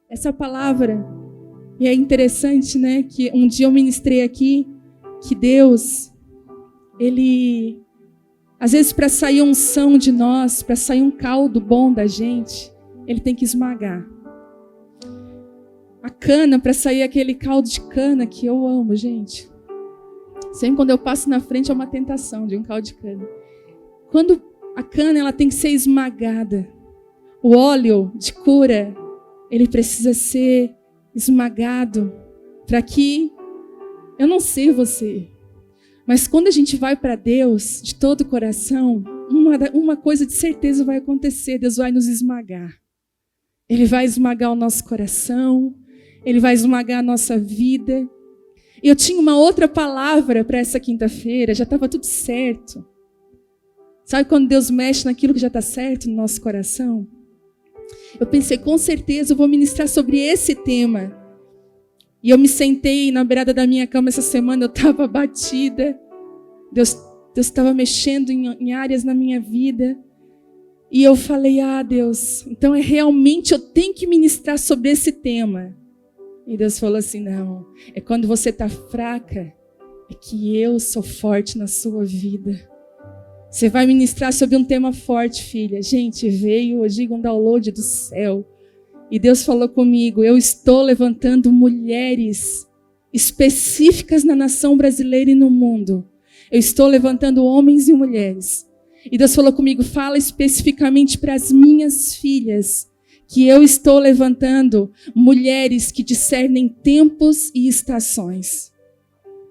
essa palavra, e é interessante, né, que um dia eu ministrei aqui, que Deus, Ele, às vezes para sair unção de nós, para sair um caldo bom da gente, Ele tem que esmagar. A cana, para sair aquele caldo de cana que eu amo, gente. Sempre quando eu passo na frente é uma tentação de um caldo de cana. Quando a cana ela tem que ser esmagada, o óleo de cura, ele precisa ser esmagado para que, eu não sei você, mas quando a gente vai para Deus de todo o coração, uma coisa de certeza vai acontecer, Deus vai nos esmagar. Ele vai esmagar o nosso coração, Ele vai esmagar a nossa vida. E eu tinha uma outra palavra para essa quinta-feira, já estava tudo certo. Sabe quando Deus mexe naquilo que já está certo no nosso coração? Eu pensei, com certeza eu vou ministrar sobre esse tema. E eu me sentei na beirada da minha cama essa semana, eu estava abatida. Deus estava mexendo em áreas na minha vida. E eu falei, Deus, então realmente eu tenho que ministrar sobre esse tema. E Deus falou assim, não, é quando você está fraca, é que eu sou forte na sua vida. Você vai ministrar sobre um tema forte, filha. Gente, veio hoje um download do céu. E Deus falou comigo, eu estou levantando mulheres específicas na nação brasileira e no mundo. Eu estou levantando homens e mulheres. E Deus falou comigo, fala especificamente para as minhas filhas, que eu estou levantando mulheres que discernem tempos e estações.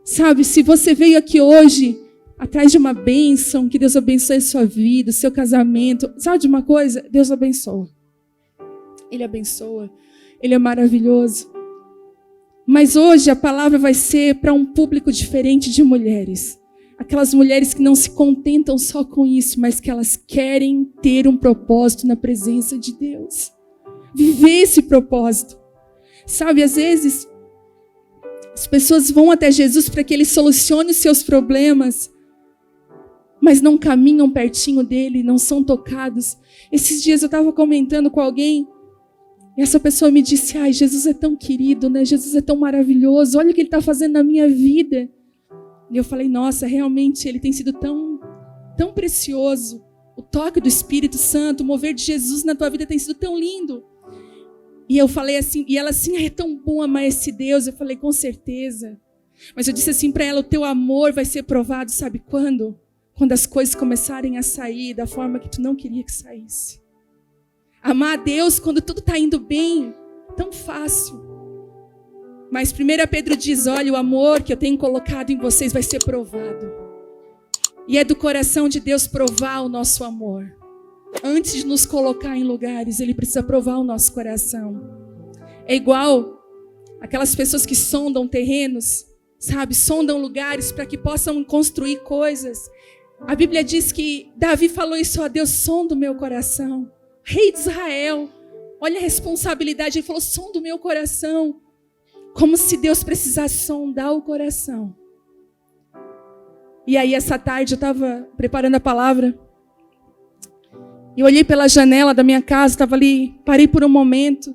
Sabe, se você veio aqui hoje atrás de uma bênção, que Deus abençoe a sua vida, o seu casamento, sabe de uma coisa? Deus abençoa. Ele abençoa. Ele é maravilhoso. Mas hoje a palavra vai ser para um público diferente de mulheres. Aquelas mulheres que não se contentam só com isso, mas que elas querem ter um propósito na presença de Deus. Viver esse propósito. Sabe, às vezes, as pessoas vão até Jesus para que Ele solucione os seus problemas, mas não caminham pertinho dEle, não são tocados. Esses dias eu estava comentando com alguém, e essa pessoa me disse, Jesus é tão querido, né? Jesus é tão maravilhoso, olha o que Ele está fazendo na minha vida. E eu falei, nossa, realmente Ele tem sido tão, tão precioso. O toque do Espírito Santo, o mover de Jesus na tua vida tem sido tão lindo. E eu falei assim, e ela assim, é tão bom amar esse Deus. Eu falei, com certeza. Mas eu disse assim para ela, o teu amor vai ser provado, sabe quando? Quando as coisas começarem a sair da forma que tu não queria que saísse. Amar a Deus quando tudo está indo bem, tão fácil. Mas 1 Pedro diz, olha, o amor que eu tenho colocado em vocês vai ser provado. E é do coração de Deus provar o nosso amor. Antes de nos colocar em lugares, Ele precisa provar o nosso coração. É igual aquelas pessoas que sondam terrenos, sabe? Sondam lugares para que possam construir coisas. A Bíblia diz que Davi falou isso a Deus, sonda o meu coração. Rei de Israel, olha a responsabilidade. Ele falou, sonda o meu coração. Como se Deus precisasse sondar o coração. E aí essa tarde eu estava preparando a palavra. E eu olhei pela janela da minha casa, estava ali, parei por um momento.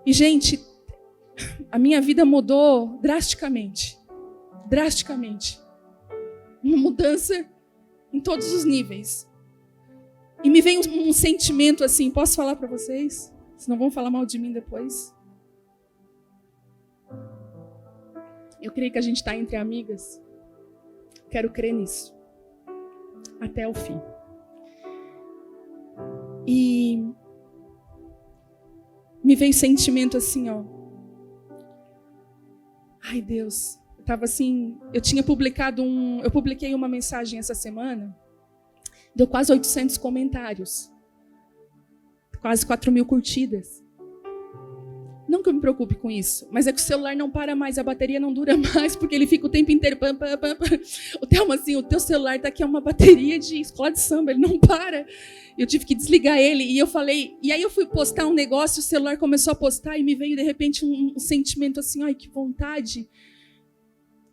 E gente, a minha vida mudou drasticamente. Drasticamente. Uma mudança em todos os níveis. E me veio um sentimento assim, posso falar para vocês? Senão vão falar mal de mim depois. Eu creio que a gente está entre amigas. Quero crer nisso. Até o fim. E me veio sentimento assim, Ai, Deus. Eu tava assim, eu publiquei uma mensagem essa semana. Deu quase 800 comentários. Quase 4.000 curtidas. Não que eu me preocupe com isso, mas é que o celular não para mais, a bateria não dura mais, porque ele fica o tempo inteiro. O Thelma, assim, o teu celular tá aqui, é uma bateria de escola de samba, ele não para. Eu tive que desligar ele, e eu falei, e aí eu fui postar um negócio, o celular começou a postar, e me veio de repente um sentimento assim, ai, que vontade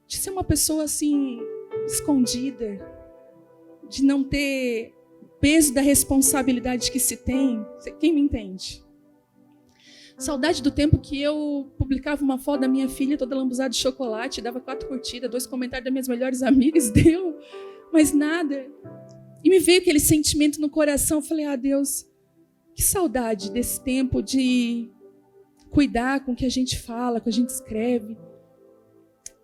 de ser uma pessoa assim, escondida, de não ter peso da responsabilidade que se tem. Quem me entende? Saudade do tempo que eu publicava uma foto da minha filha toda lambuzada de chocolate, dava 4 curtidas, 2 comentários das minhas melhores amigas, deu, mas nada. E me veio aquele sentimento no coração, eu falei, Deus, que saudade desse tempo de cuidar com o que a gente fala, com o que a gente escreve.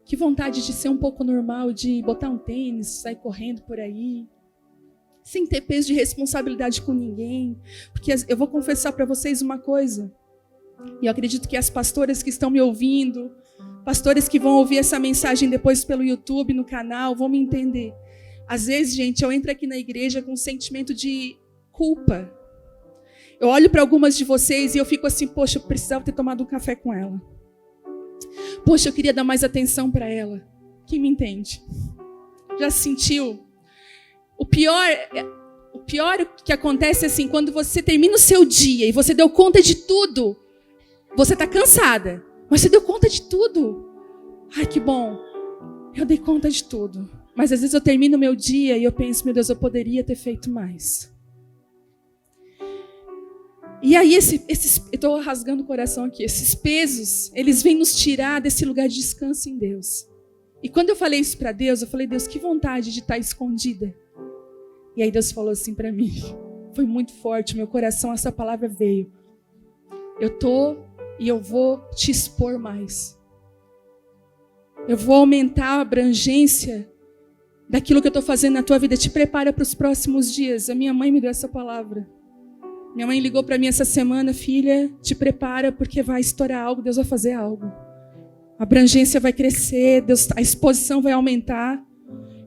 Que vontade de ser um pouco normal, de botar um tênis, sair correndo por aí, sem ter peso de responsabilidade com ninguém. Porque eu vou confessar para vocês uma coisa, e eu acredito que as pastoras que estão me ouvindo, pastores que vão ouvir essa mensagem depois pelo YouTube, no canal, vão me entender. Às vezes, gente, eu entro aqui na igreja com um sentimento de culpa. Eu olho para algumas de vocês e eu fico assim, poxa, eu precisava ter tomado um café com ela. Poxa, eu queria dar mais atenção para ela. Quem me entende? Já sentiu? O pior que acontece é assim, quando você termina o seu dia e você deu conta de tudo, você está cansada, mas você deu conta de tudo. Ai, que bom. Eu dei conta de tudo. Mas às vezes eu termino o meu dia e eu penso, meu Deus, eu poderia ter feito mais. E aí, eu estou rasgando o coração aqui, esses pesos, eles vêm nos tirar desse lugar de descanso em Deus. E quando eu falei isso para Deus, eu falei, Deus, que vontade de estar escondida. E aí Deus falou assim para mim, foi muito forte, meu coração, essa palavra veio. Eu vou te expor mais. Eu vou aumentar a abrangência daquilo que eu estou fazendo na tua vida. Te prepara para os próximos dias. A minha mãe me deu essa palavra. Minha mãe ligou para mim essa semana, filha, te prepara porque vai estourar algo, Deus vai fazer algo. A abrangência vai crescer, a exposição vai aumentar.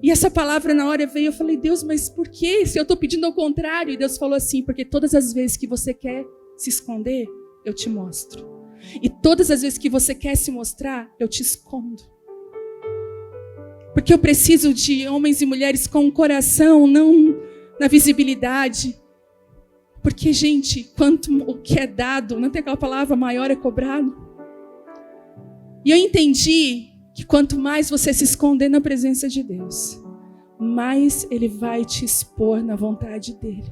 E essa palavra na hora veio, eu falei, Deus, mas por quê? Se eu estou pedindo ao contrário. E Deus falou assim, porque todas as vezes que você quer se esconder, eu te mostro. E todas as vezes que você quer se mostrar, eu te escondo. Porque eu preciso de homens e mulheres com um coração, não na visibilidade. Porque, gente, quanto o que é dado, não tem aquela palavra, maior é cobrado. E eu entendi que quanto mais você se esconder na presença de Deus, mais Ele vai te expor na vontade dEle.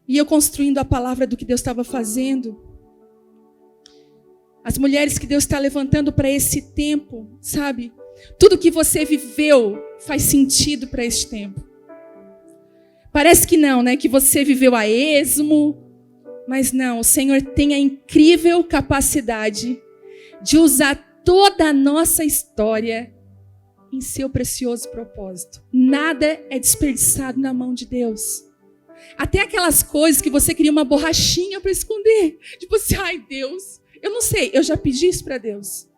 E eu construindo a palavra do que Deus estava fazendo, as mulheres que Deus está levantando para esse tempo, sabe? Tudo que você viveu faz sentido para este tempo. Parece que não, né? Que você viveu a esmo, mas não, o Senhor tem a incrível capacidade de usar toda a nossa história em seu precioso propósito. Nada é desperdiçado na mão de Deus. Até aquelas coisas que você queria uma borrachinha para esconder. Tipo assim, ai Deus, eu não sei, eu já pedi isso para Deus.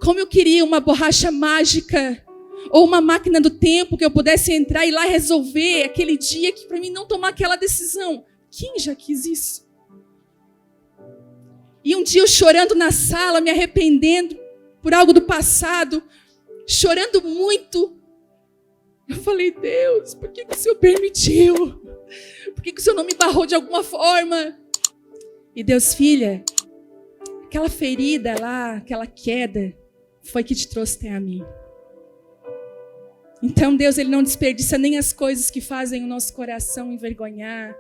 Como eu queria uma borracha mágica ou uma máquina do tempo que eu pudesse entrar e lá resolver aquele dia que para mim não tomar aquela decisão. Quem já quis isso? E um dia eu chorando na sala, me arrependendo por algo do passado, chorando muito. Eu falei, Deus, por que o Senhor permitiu? Por que o Senhor não me barrou de alguma forma? E Deus, filha, aquela ferida lá, aquela queda, foi que te trouxe até a mim. Então Deus, Ele não desperdiça nem as coisas que fazem o nosso coração envergonhar.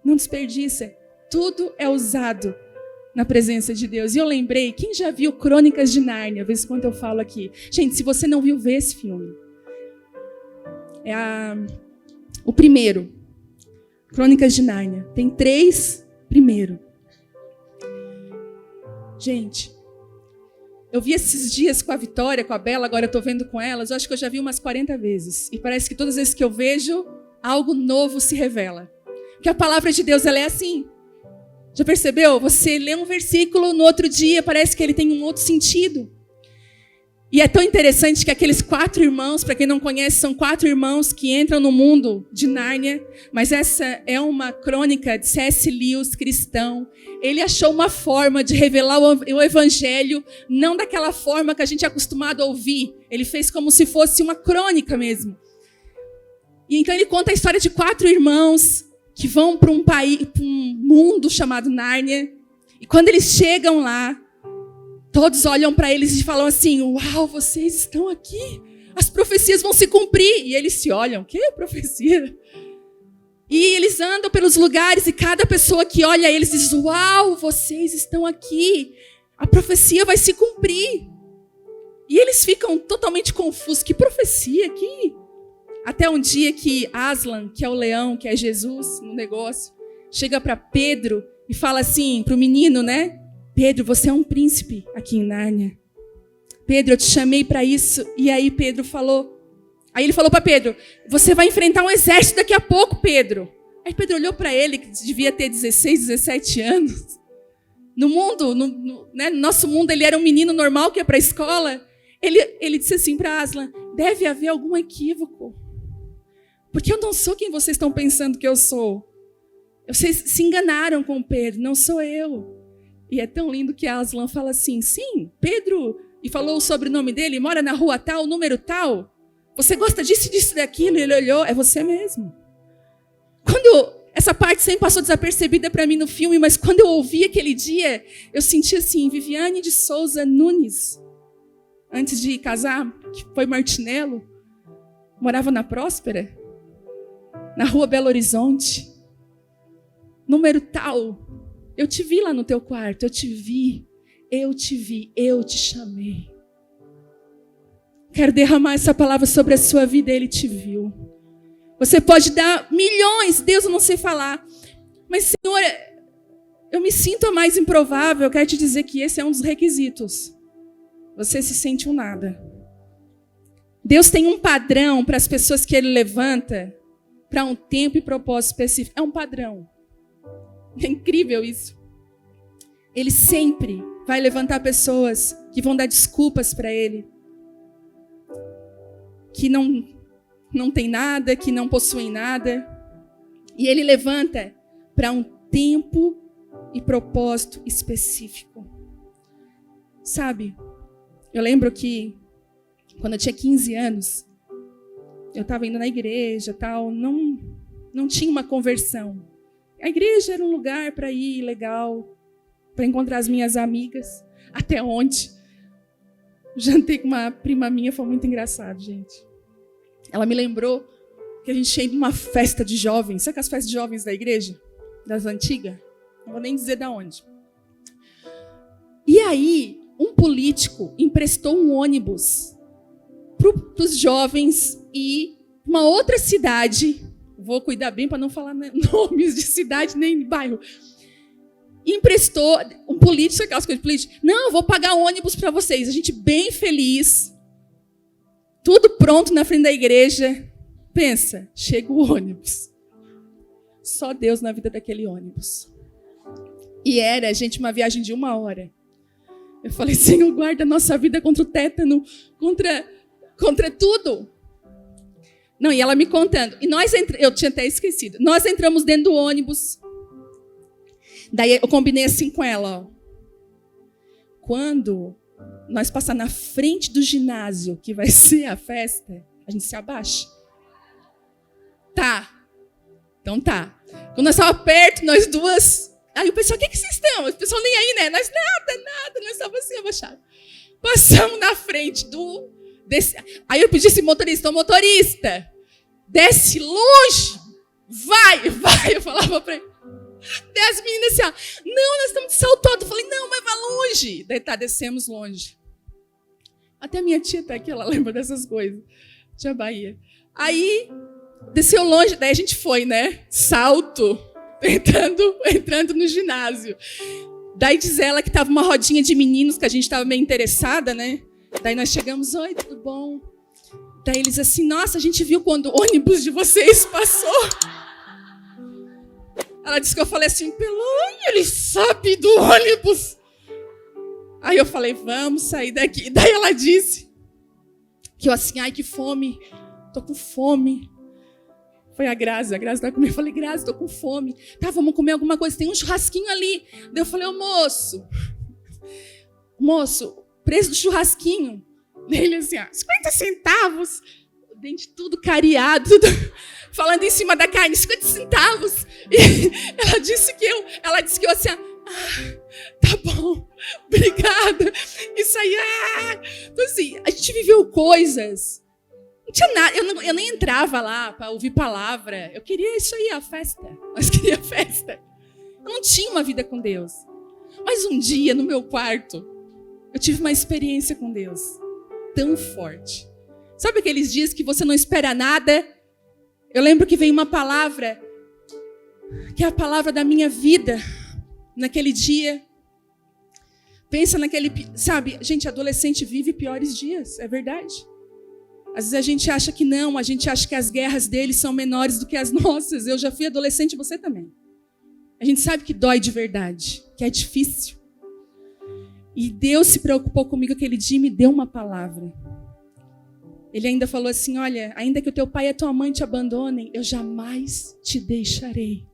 Não desperdiça. Tudo é usado na presença de Deus. E eu lembrei, quem já viu Crônicas de Nárnia? Às vezes quando eu falo aqui. Gente, se você não viu, vê esse filme. É o primeiro. Crônicas de Nárnia. Tem 3 primeiro. Gente, eu vi esses dias com a Vitória, com a Bela, agora eu estou vendo com elas, eu acho que eu já vi umas 40 vezes. E parece que todas as vezes que eu vejo, algo novo se revela. Porque a palavra de Deus, ela é assim. Já percebeu? Você lê um versículo, no outro dia parece que ele tem um outro sentido. E é tão interessante que aqueles 4 irmãos, para quem não conhece, são 4 irmãos que entram no mundo de Nárnia, mas essa é uma crônica de C.S. Lewis, cristão. Ele achou uma forma de revelar o evangelho, não daquela forma que a gente é acostumado a ouvir. Ele fez como se fosse uma crônica mesmo. E então ele conta a história de 4 irmãos que vão para um mundo chamado Nárnia. E quando eles chegam lá, todos olham para eles e falam assim, uau, vocês estão aqui, as profecias vão se cumprir. E eles se olham, que profecia? E eles andam pelos lugares e cada pessoa que olha eles diz, uau, vocês estão aqui. A profecia vai se cumprir. E eles ficam totalmente confusos. Que profecia aqui? Até um dia que Aslan, que é o leão, que é Jesus no negócio, chega para Pedro e fala assim para o menino, né? Pedro, você é um príncipe aqui em Nárnia. Pedro, eu te chamei para isso. E aí Pedro falou... Aí ele falou para Pedro, você vai enfrentar um exército daqui a pouco, Pedro. Aí Pedro olhou para ele, que devia ter 16, 17 anos. No mundo, no nosso mundo, ele era um menino normal que ia para a escola. Ele disse assim para Aslan, deve haver algum equívoco. Porque eu não sou quem vocês estão pensando que eu sou. Vocês se enganaram com Pedro, não sou eu. E é tão lindo que Aslan fala assim, sim, Pedro, e falou o sobrenome dele, mora na rua tal, número tal. Você gosta disso, disso, daquilo? Ele olhou, é você mesmo. Essa parte sempre passou desapercebida para mim no filme, mas quando eu ouvi aquele dia, eu senti assim, Viviane de Souza Nunes, antes de casar, que foi martinelo, morava na Próspera, na rua Belo Horizonte, número tal. Eu te vi lá no teu quarto, eu te vi, eu te chamei. Quero derramar essa palavra sobre a sua vida, Ele te viu. Você pode dar milhões, Deus, eu não sei falar. Mas, Senhor, eu me sinto a mais improvável. Eu quero te dizer que esse é um dos requisitos. Você se sente um nada. Deus tem um padrão para as pessoas que Ele levanta para um tempo e propósito específico. É um padrão. É incrível isso. Ele sempre vai levantar pessoas que vão dar desculpas para Ele. Que não tem nada, que não possuem nada. E Ele levanta para um tempo e propósito específico. Sabe, eu lembro que quando eu tinha 15 anos, eu estava indo na igreja, tal, não tinha uma conversão. A igreja era um lugar para ir legal, para encontrar as minhas amigas. Até onde? Jantei com uma prima minha, foi muito engraçado, gente. Ela me lembrou que a gente ia em uma festa de jovens. Sabe aquelas festas de jovens da igreja? Das antigas? Não vou nem dizer de onde. E aí, um político emprestou um ônibus para os jovens ir para uma outra cidade. Vou cuidar bem para não falar nomes de cidade nem de bairro. Emprestou um político, aquelas coisas de político. Não, eu vou pagar ônibus para vocês. A gente bem feliz. Tudo pronto na frente da igreja. Pensa, chega o ônibus. Só Deus na vida daquele ônibus. E era, gente, uma viagem de 1 hora. Eu falei, Senhor, guarda a nossa vida contra o tétano, contra tudo. Não, e ela me contando. E eu tinha até esquecido. Nós entramos dentro do ônibus. Daí eu combinei assim com ela. Ó. Quando nós passar na frente do ginásio, que vai ser a festa, a gente se abaixa. Tá. Então tá. Quando nós estávamos perto, nós duas... Aí o pessoal, o que vocês estão? O pessoal nem aí, né? Nós nada. Nós estávamos assim abaixados. Passamos na frente desse... Aí eu pedi esse motorista, motorista, desce longe. Vai. Eu falava para ele. Daí as meninas assim, ó, não, nós estamos de salto alto. Eu falei, não, mas vai longe. Daí tá, descemos longe. Até a minha tia tá aqui, ela lembra dessas coisas. Tia Bahia. Aí, desceu longe, daí a gente foi, né? Salto, entrando no ginásio. Daí diz ela que tava uma rodinha de meninos, que a gente tava meio interessada, né? Daí nós chegamos, oi, tudo bom? Daí eles assim, nossa, a gente viu quando o ônibus de vocês passou. Ela disse que eu falei assim, ele sabe do ônibus. Aí eu falei, vamos sair daqui. Daí ela disse que eu assim, ai que fome, tô com fome. Foi a Grazi tá comigo. Eu falei, Grazi, tô com fome. Tá, vamos comer alguma coisa, tem um churrasquinho ali. Daí eu falei, moço, preço do churrasquinho. Daí ele assim, 50 centavos. O dente tudo cariado, tudo... falando em cima da carne, 50 centavos. E ela disse que eu assim, tá bom, obrigada. Isso aí, Então assim, a gente viveu coisas Não tinha nada, eu nem entrava lá para ouvir palavra. Eu queria isso aí, a festa. Mas queria festa. Eu não tinha uma vida com Deus. Mas um dia, no meu quarto, eu tive uma experiência com Deus tão forte. Sabe aqueles dias que você não espera nada? Eu lembro que veio uma palavra, que é a palavra da minha vida, naquele dia. Pensa naquele, sabe, gente, adolescente vive piores dias, é verdade. Às vezes a gente acha que não, a gente acha que as guerras deles são menores do que as nossas. Eu já fui adolescente, você também. A gente sabe que dói de verdade, que é difícil. E Deus se preocupou comigo aquele dia e me deu uma palavra. Ele ainda falou assim, olha, ainda que o teu pai e a tua mãe te abandonem, eu jamais te deixarei.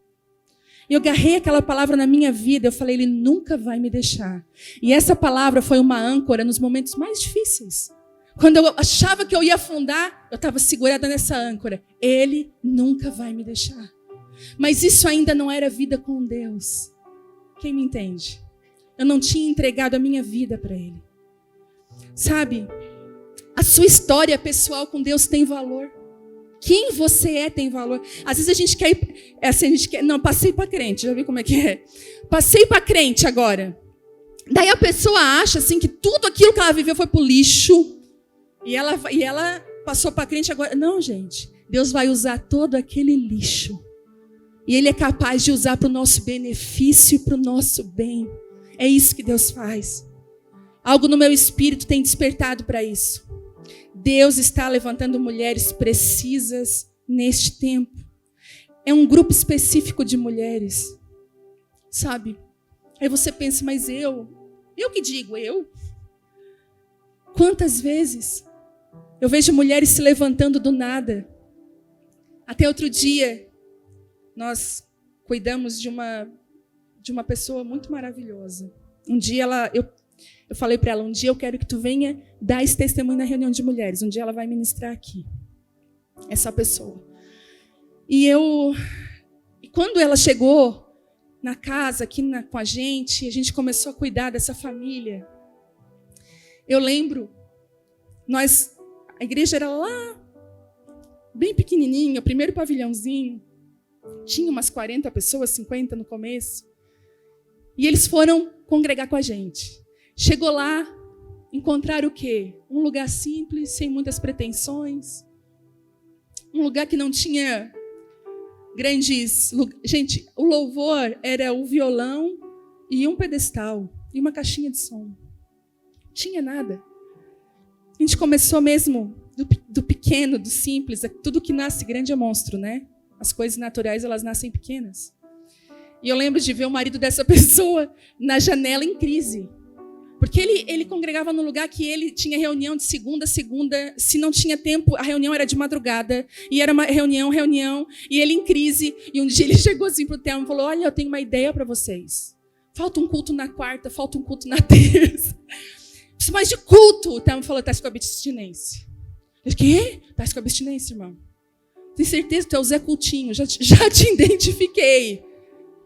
E eu agarrei aquela palavra na minha vida, eu falei, ele nunca vai me deixar. E essa palavra foi uma âncora nos momentos mais difíceis. Quando eu achava que eu ia afundar, eu estava segurada nessa âncora. Ele nunca vai me deixar. Mas isso ainda não era vida com Deus. Quem me entende? Eu não tinha entregado a minha vida para Ele. Sabe? A sua história pessoal com Deus tem valor. Quem você é tem valor. Às vezes a gente quer ir... Assim, a gente quer, não, passei para crente. Já viu como é que é? Passei para crente agora. Daí a pessoa acha assim, que tudo aquilo que ela viveu foi pro lixo. E ela passou para crente agora. Não, gente. Deus vai usar todo aquele lixo. E Ele é capaz de usar para o nosso benefício e para o nosso bem. É isso que Deus faz. Algo no meu espírito tem despertado para isso. Deus está levantando mulheres precisas neste tempo. É um grupo específico de mulheres. Sabe? Aí você pensa, mas eu que digo, eu? Quantas vezes eu vejo mulheres se levantando do nada. Até outro dia, nós cuidamos de uma pessoa muito maravilhosa. Um dia eu falei para ela, um dia eu quero que tu venha dar esse testemunho na reunião de mulheres. Um dia ela vai ministrar aqui. Essa pessoa. E quando ela chegou na casa, aqui com a gente começou a cuidar dessa família. Eu lembro, a igreja era lá, bem pequenininha, o primeiro pavilhãozinho. Tinha umas 40 pessoas, 50 no começo. E eles foram congregar com a gente. Chegou lá, encontraram o quê? Um lugar simples, sem muitas pretensões. Um lugar que não tinha grandes... Gente, o louvor era o violão e um pedestal e uma caixinha de som. Não tinha nada. A gente começou mesmo do pequeno, do simples. Tudo que nasce grande é monstro, né? As coisas naturais, elas nascem pequenas. E eu lembro de ver o marido dessa pessoa na janela em crise. Porque ele congregava num lugar que ele tinha reunião de segunda a segunda. Se não tinha tempo, a reunião era de madrugada. E era uma reunião. E ele em crise. E um dia ele chegou assim para o Thelma e falou, olha, eu tenho uma ideia para vocês. Falta um culto na quarta, falta um culto na terça. Preciso mais de culto. O Thelma falou, tá com abstinência. Eu, quê? Tá com abstinência, irmão? Tenho certeza que tu é o Zé Cultinho. Já te identifiquei.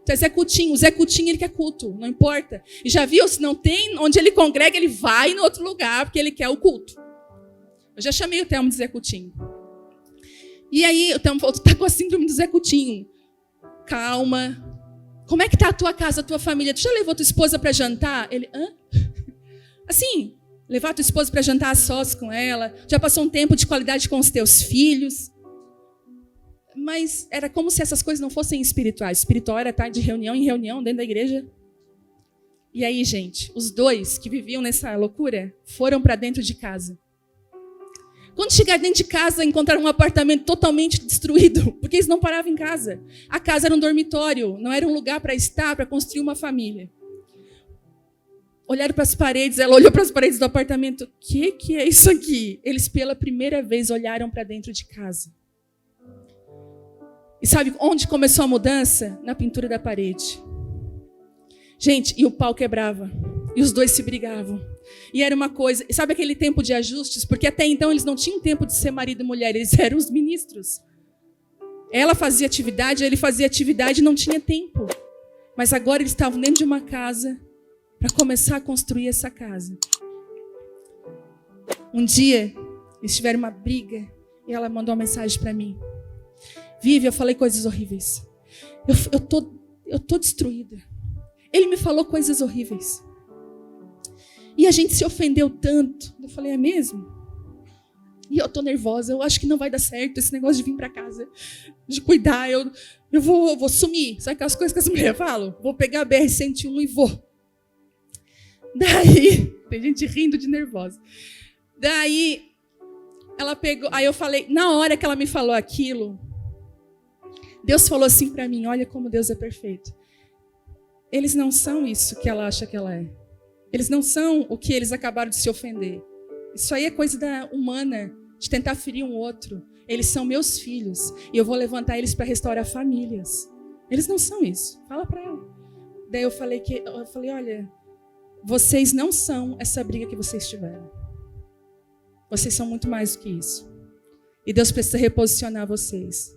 Tu é Zé Cultinho. O Zé Cultinho, ele quer culto. Não importa. E já viu? Se não tem onde ele congrega, ele vai no outro lugar, porque ele quer o culto. Eu já chamei o Thelma de Zé Cultinho. E aí, o Thelma falou, tu tá com a síndrome do Zé Cultinho. Calma. Como é que tá a tua casa, a tua família? Tu já levou tua esposa para jantar? Ele, hã? Assim, levar tua esposa para jantar a sós com ela. Já passou um tempo de qualidade com os teus filhos. Mas era como se essas coisas não fossem espirituais. Espiritual era estar de reunião em reunião dentro da igreja. E aí, gente, os dois que viviam nessa loucura foram para dentro de casa. Quando chegaram dentro de casa, encontraram um apartamento totalmente destruído, porque eles não paravam em casa. A casa era um dormitório, não era um lugar para estar, para construir uma família. Olharam para as paredes, ela olhou para as paredes do apartamento. O que é isso aqui? Eles, pela primeira vez, olharam para dentro de casa. E sabe onde começou a mudança? Na pintura da parede. Gente, e o pau quebrava. E os dois se brigavam. E era uma coisa... Sabe aquele tempo de ajustes? Porque até então eles não tinham tempo de ser marido e mulher. Eles eram os ministros. Ela fazia atividade, ele fazia atividade e não tinha tempo. Mas agora eles estavam dentro de uma casa para começar a construir essa casa. Um dia, eles tiveram uma briga. E ela mandou uma mensagem para mim. Vivi, eu falei coisas horríveis. Eu tô destruída. Ele me falou coisas horríveis. E a gente se ofendeu tanto. Eu falei, é mesmo? E eu tô nervosa, eu acho que não vai dar certo esse negócio de vir para casa, de cuidar, eu vou sumir. Sabe aquelas coisas que as mulheres falam? Vou pegar a BR-101 e vou. Daí, tem gente rindo de nervosa. Daí, ela pegou, aí eu falei, na hora que ela me falou aquilo, Deus falou assim para mim, olha como Deus é perfeito. Eles não são isso que ela acha que ela é. Eles não são o que eles acabaram de se ofender. Isso aí é coisa humana, de tentar ferir um outro. Eles são meus filhos. E eu vou levantar eles para restaurar famílias. Eles não são isso. Fala para ela. Daí eu falei, olha, vocês não são essa briga que vocês tiveram. Vocês são muito mais do que isso. E Deus precisa reposicionar vocês.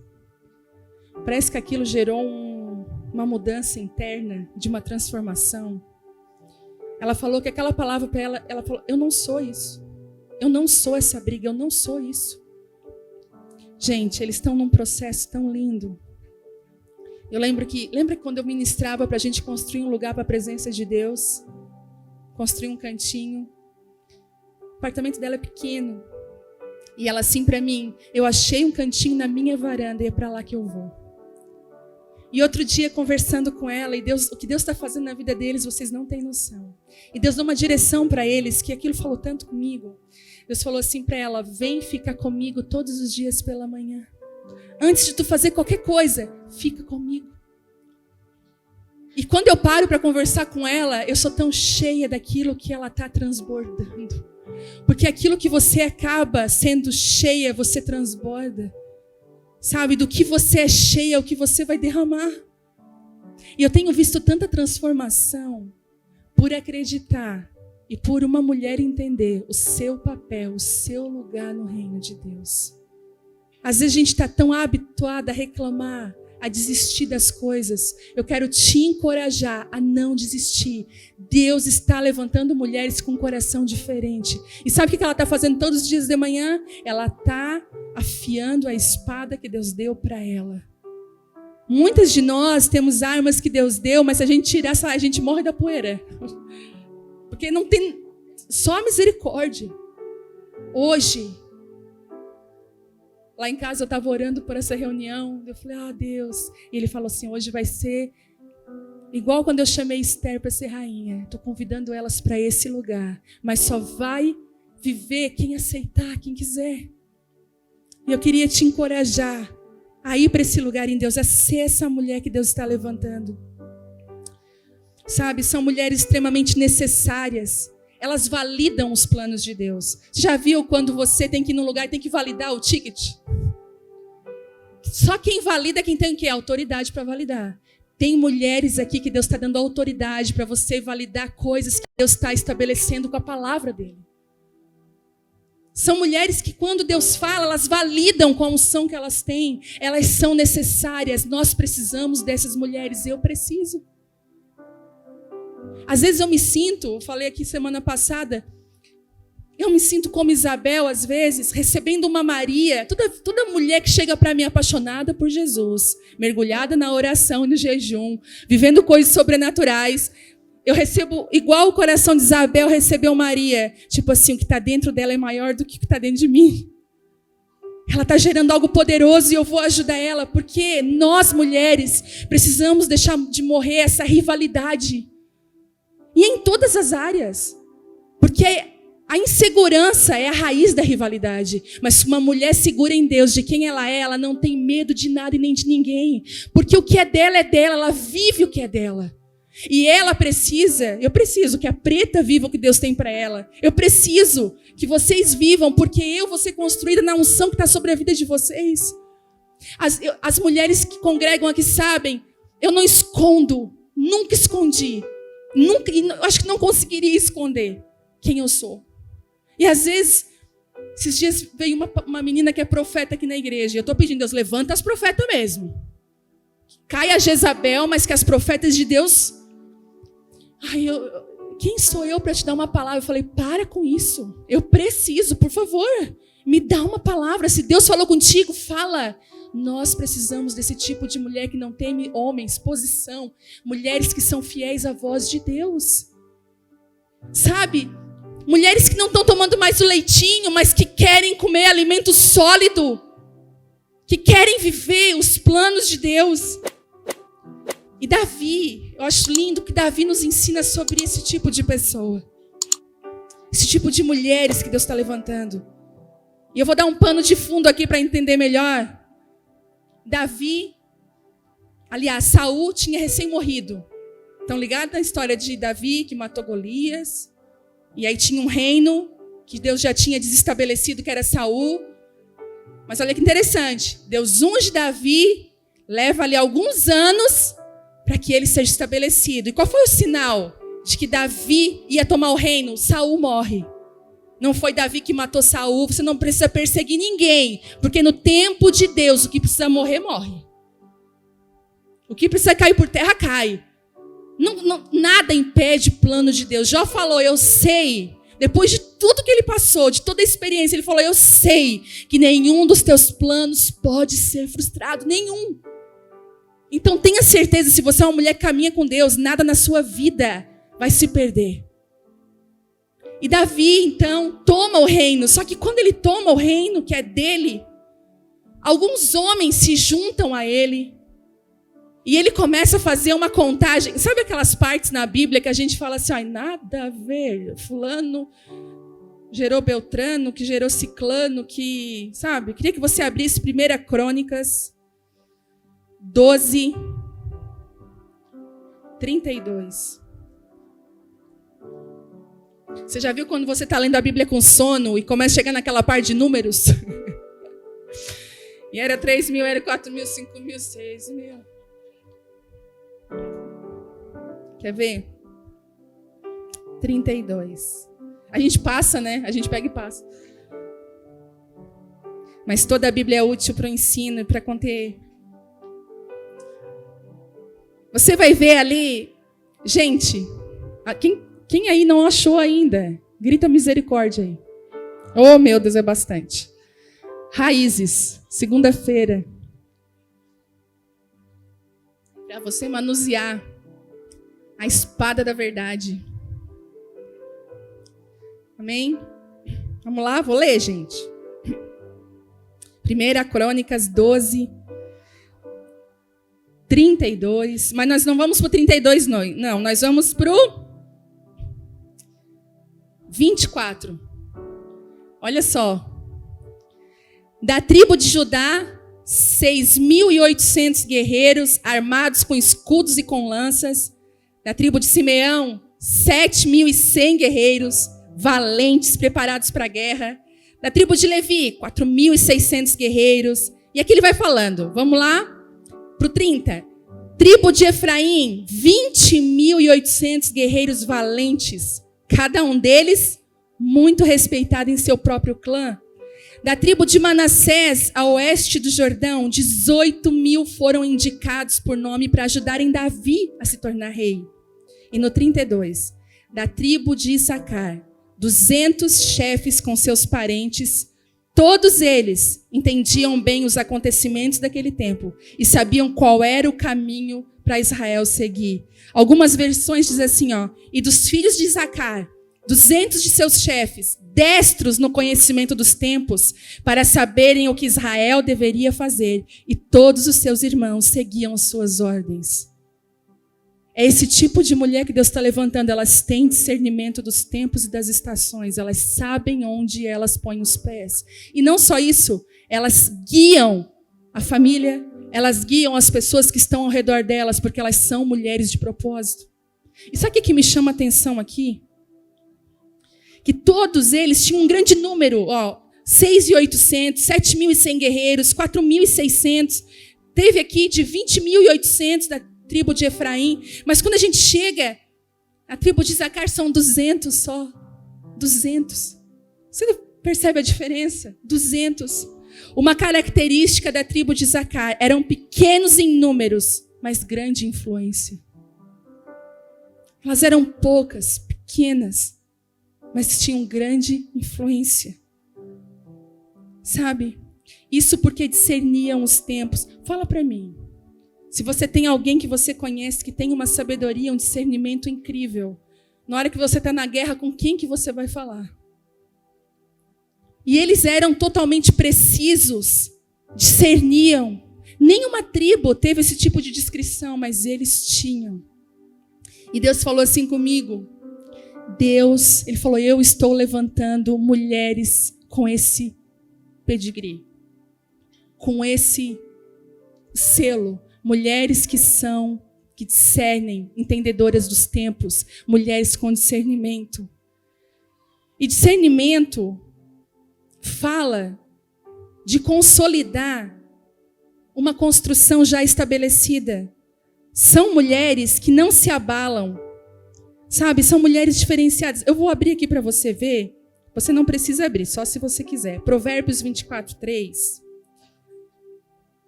Parece que aquilo gerou uma mudança interna, de uma transformação. Ela falou que aquela palavra para ela falou, eu não sou isso. Eu não sou essa briga, eu não sou isso. Gente, eles estão num processo tão lindo. Lembra quando eu ministrava para a gente construir um lugar para a presença de Deus? Construir um cantinho. O apartamento dela é pequeno. E ela assim para mim, eu achei um cantinho na minha varanda e é para lá que eu vou. E outro dia, conversando com ela, e o que Deus está fazendo na vida deles, vocês não têm noção. E Deus deu uma direção para eles, que aquilo falou tanto comigo. Deus falou assim para ela, vem ficar comigo todos os dias pela manhã. Antes de tu fazer qualquer coisa, fica comigo. E quando eu paro para conversar com ela, eu sou tão cheia daquilo que ela está transbordando. Porque aquilo que você acaba sendo cheia, você transborda. Sabe, do que você é cheia, o que você vai derramar. E eu tenho visto tanta transformação por acreditar e por uma mulher entender o seu papel, o seu lugar no reino de Deus. Às vezes a gente está tão habituada a reclamar, a desistir das coisas. Eu quero te encorajar a não desistir. Deus está levantando mulheres com um coração diferente. E sabe o que ela está fazendo todos os dias de manhã? Ela está afiando a espada que Deus deu para ela. Muitas de nós temos armas que Deus deu, mas se a gente tirar essa, a gente morre da poeira. Porque não tem só a misericórdia. Hoje, lá em casa eu estava orando por essa reunião. Eu falei, Deus. E ele falou assim, hoje vai ser igual quando eu chamei Esther para ser rainha. Estou convidando elas para esse lugar. Mas só vai viver quem aceitar, quem quiser. E eu queria te encorajar a ir para esse lugar em Deus, a ser essa mulher que Deus está levantando. Sabe, são mulheres extremamente necessárias. Elas validam os planos de Deus. Você já viu quando você tem que ir num lugar e tem que validar o ticket? Só quem valida é quem tem o quê? Autoridade para validar. Tem mulheres aqui que Deus está dando autoridade para você validar coisas que Deus está estabelecendo com a palavra dele. São mulheres que quando Deus fala, elas validam com a unção que elas têm. Elas são necessárias. Nós precisamos dessas mulheres. Eu preciso. Às vezes eu falei aqui semana passada, eu me sinto como Isabel, às vezes, recebendo uma Maria. Toda mulher que chega para mim apaixonada por Jesus, mergulhada na oração e no jejum, vivendo coisas sobrenaturais. Eu recebo, igual o coração de Isabel recebeu Maria. Tipo assim, o que está dentro dela é maior do que o que está dentro de mim. Ela está gerando algo poderoso e eu vou ajudar ela. Porque nós, mulheres, precisamos deixar de morrer essa rivalidade. E em todas as áreas. Porque a insegurança é a raiz da rivalidade. Mas se uma mulher segura em Deus de quem ela é, ela não tem medo de nada e nem de ninguém. Porque o que é dela, ela vive o que é dela. E ela eu preciso que a preta viva o que Deus tem para ela. Eu preciso que vocês vivam, porque eu vou ser construída na unção que está sobre a vida de vocês. As mulheres que congregam aqui sabem, eu não escondo, nunca escondi. Nunca, e acho que não conseguiria esconder quem eu sou. E às vezes, esses dias veio uma menina que é profeta aqui na igreja. Eu estou pedindo, Deus, levanta as profetas mesmo. Cai a Jezabel, mas que as profetas de Deus... quem sou eu para te dar uma palavra? Eu falei, para com isso. Eu preciso, por favor. Me dá uma palavra. Se Deus falou contigo, fala. Nós precisamos desse tipo de mulher que não teme homens, posição. Mulheres que são fiéis à voz de Deus. Sabe? Mulheres que não estão tomando mais o leitinho, mas que querem comer alimento sólido. Que querem viver os planos de Deus. E Davi, eu acho lindo que Davi nos ensina sobre esse tipo de pessoa. Esse tipo de mulheres que Deus está levantando. E eu vou dar um pano de fundo aqui para entender melhor. Davi, aliás, Saul tinha recém-morrido. Estão ligados na história de Davi que matou Golias? E aí tinha um reino que Deus já tinha desestabelecido, que era Saul. Mas olha que interessante. Deus unge Davi, leva ali alguns anos para que ele seja estabelecido. E qual foi o sinal de que Davi ia tomar o reino? Saul morre. Não foi Davi que matou Saul. Você não precisa perseguir ninguém. Porque no tempo de Deus, o que precisa morrer, morre. O que precisa cair por terra, cai. Nada impede o plano de Deus. Jó falou, eu sei. Depois de tudo que ele passou, de toda a experiência, ele falou, eu sei que nenhum dos teus planos pode ser frustrado. Nenhum. Então tenha certeza, se você é uma mulher que caminha com Deus, nada na sua vida vai se perder. E Davi, então, toma o reino. Só que quando ele toma o reino, que é dele, alguns homens se juntam a ele. E ele começa a fazer uma contagem. Sabe aquelas partes na Bíblia que a gente fala assim, ai, nada a ver. Fulano gerou Beltrano, que gerou Ciclano, que... Sabe? Queria que você abrisse 1 Crônicas 12, 32. Você já viu quando você está lendo a Bíblia com sono e começa a chegar naquela parte de números? E era 3.000, era 4.000, 5.000, 6.000. Quer ver? 32. A gente passa, né? A gente pega e passa. Mas toda a Bíblia é útil para o ensino e para conter. Você vai ver ali... Gente, quem aí não achou ainda? Grita misericórdia aí. Oh, meu Deus, é bastante. Raízes, segunda-feira. Para você manusear a espada da verdade. Amém? Vamos lá, vou ler, gente. 1 Crônicas 12, 32. Mas nós não vamos para o 32, não. Nós vamos para o 24. Olha só. Da tribo de Judá, 6.800 guerreiros armados com escudos e com lanças. Da tribo de Simeão, 7.100 guerreiros valentes, preparados para a guerra. Da tribo de Levi, 4.600 guerreiros. E aqui ele vai falando. Vamos lá para o 30. Tribo de Efraim, 20.800 guerreiros valentes. Cada um deles muito respeitado em seu próprio clã. Da tribo de Manassés, a oeste do Jordão, 18.000 foram indicados por nome para ajudarem Davi a se tornar rei. E no 32, da tribo de Issacar, 200 chefes com seus parentes, todos eles entendiam bem os acontecimentos daquele tempo e sabiam qual era o caminho para Israel seguir. Algumas versões dizem assim, e dos filhos de Issacar, 200 de seus chefes, destros no conhecimento dos tempos, para saberem o que Israel deveria fazer, e todos os seus irmãos seguiam as suas ordens. É esse tipo de mulher que Deus está levantando. Elas têm discernimento dos tempos e das estações. Elas sabem onde elas põem os pés. E não só isso, elas guiam a família, elas guiam as pessoas que estão ao redor delas, porque elas são mulheres de propósito. E sabe o que me chama a atenção aqui? Que todos eles tinham um grande número, 6.800, 7.100 guerreiros, 4.600. Teve aqui de 20.800 da tribo de Efraim. Mas quando a gente chega, a tribo de Issacar são 200 só. 200. Você percebe a diferença? 200. Uma característica da tribo de Issacar, eram pequenos em números, mas grande influência. Elas eram poucas, pequenas, mas tinham grande influência. Sabe? Isso porque discerniam os tempos. Fala para mim. Se você tem alguém que você conhece que tem uma sabedoria, um discernimento incrível, na hora que você está na guerra, com quem que você vai falar? E eles eram totalmente precisos, discerniam. Nenhuma tribo teve esse tipo de descrição, mas eles tinham. E Deus falou assim comigo. Ele falou, eu estou levantando mulheres com esse pedigree, com esse selo. Mulheres que discernem, entendedoras dos tempos, mulheres com discernimento. E discernimento fala de consolidar uma construção já estabelecida. São mulheres que não se abalam, sabe? São mulheres diferenciadas. Eu vou abrir aqui para você ver. Você não precisa abrir, só se você quiser. Provérbios 24:3.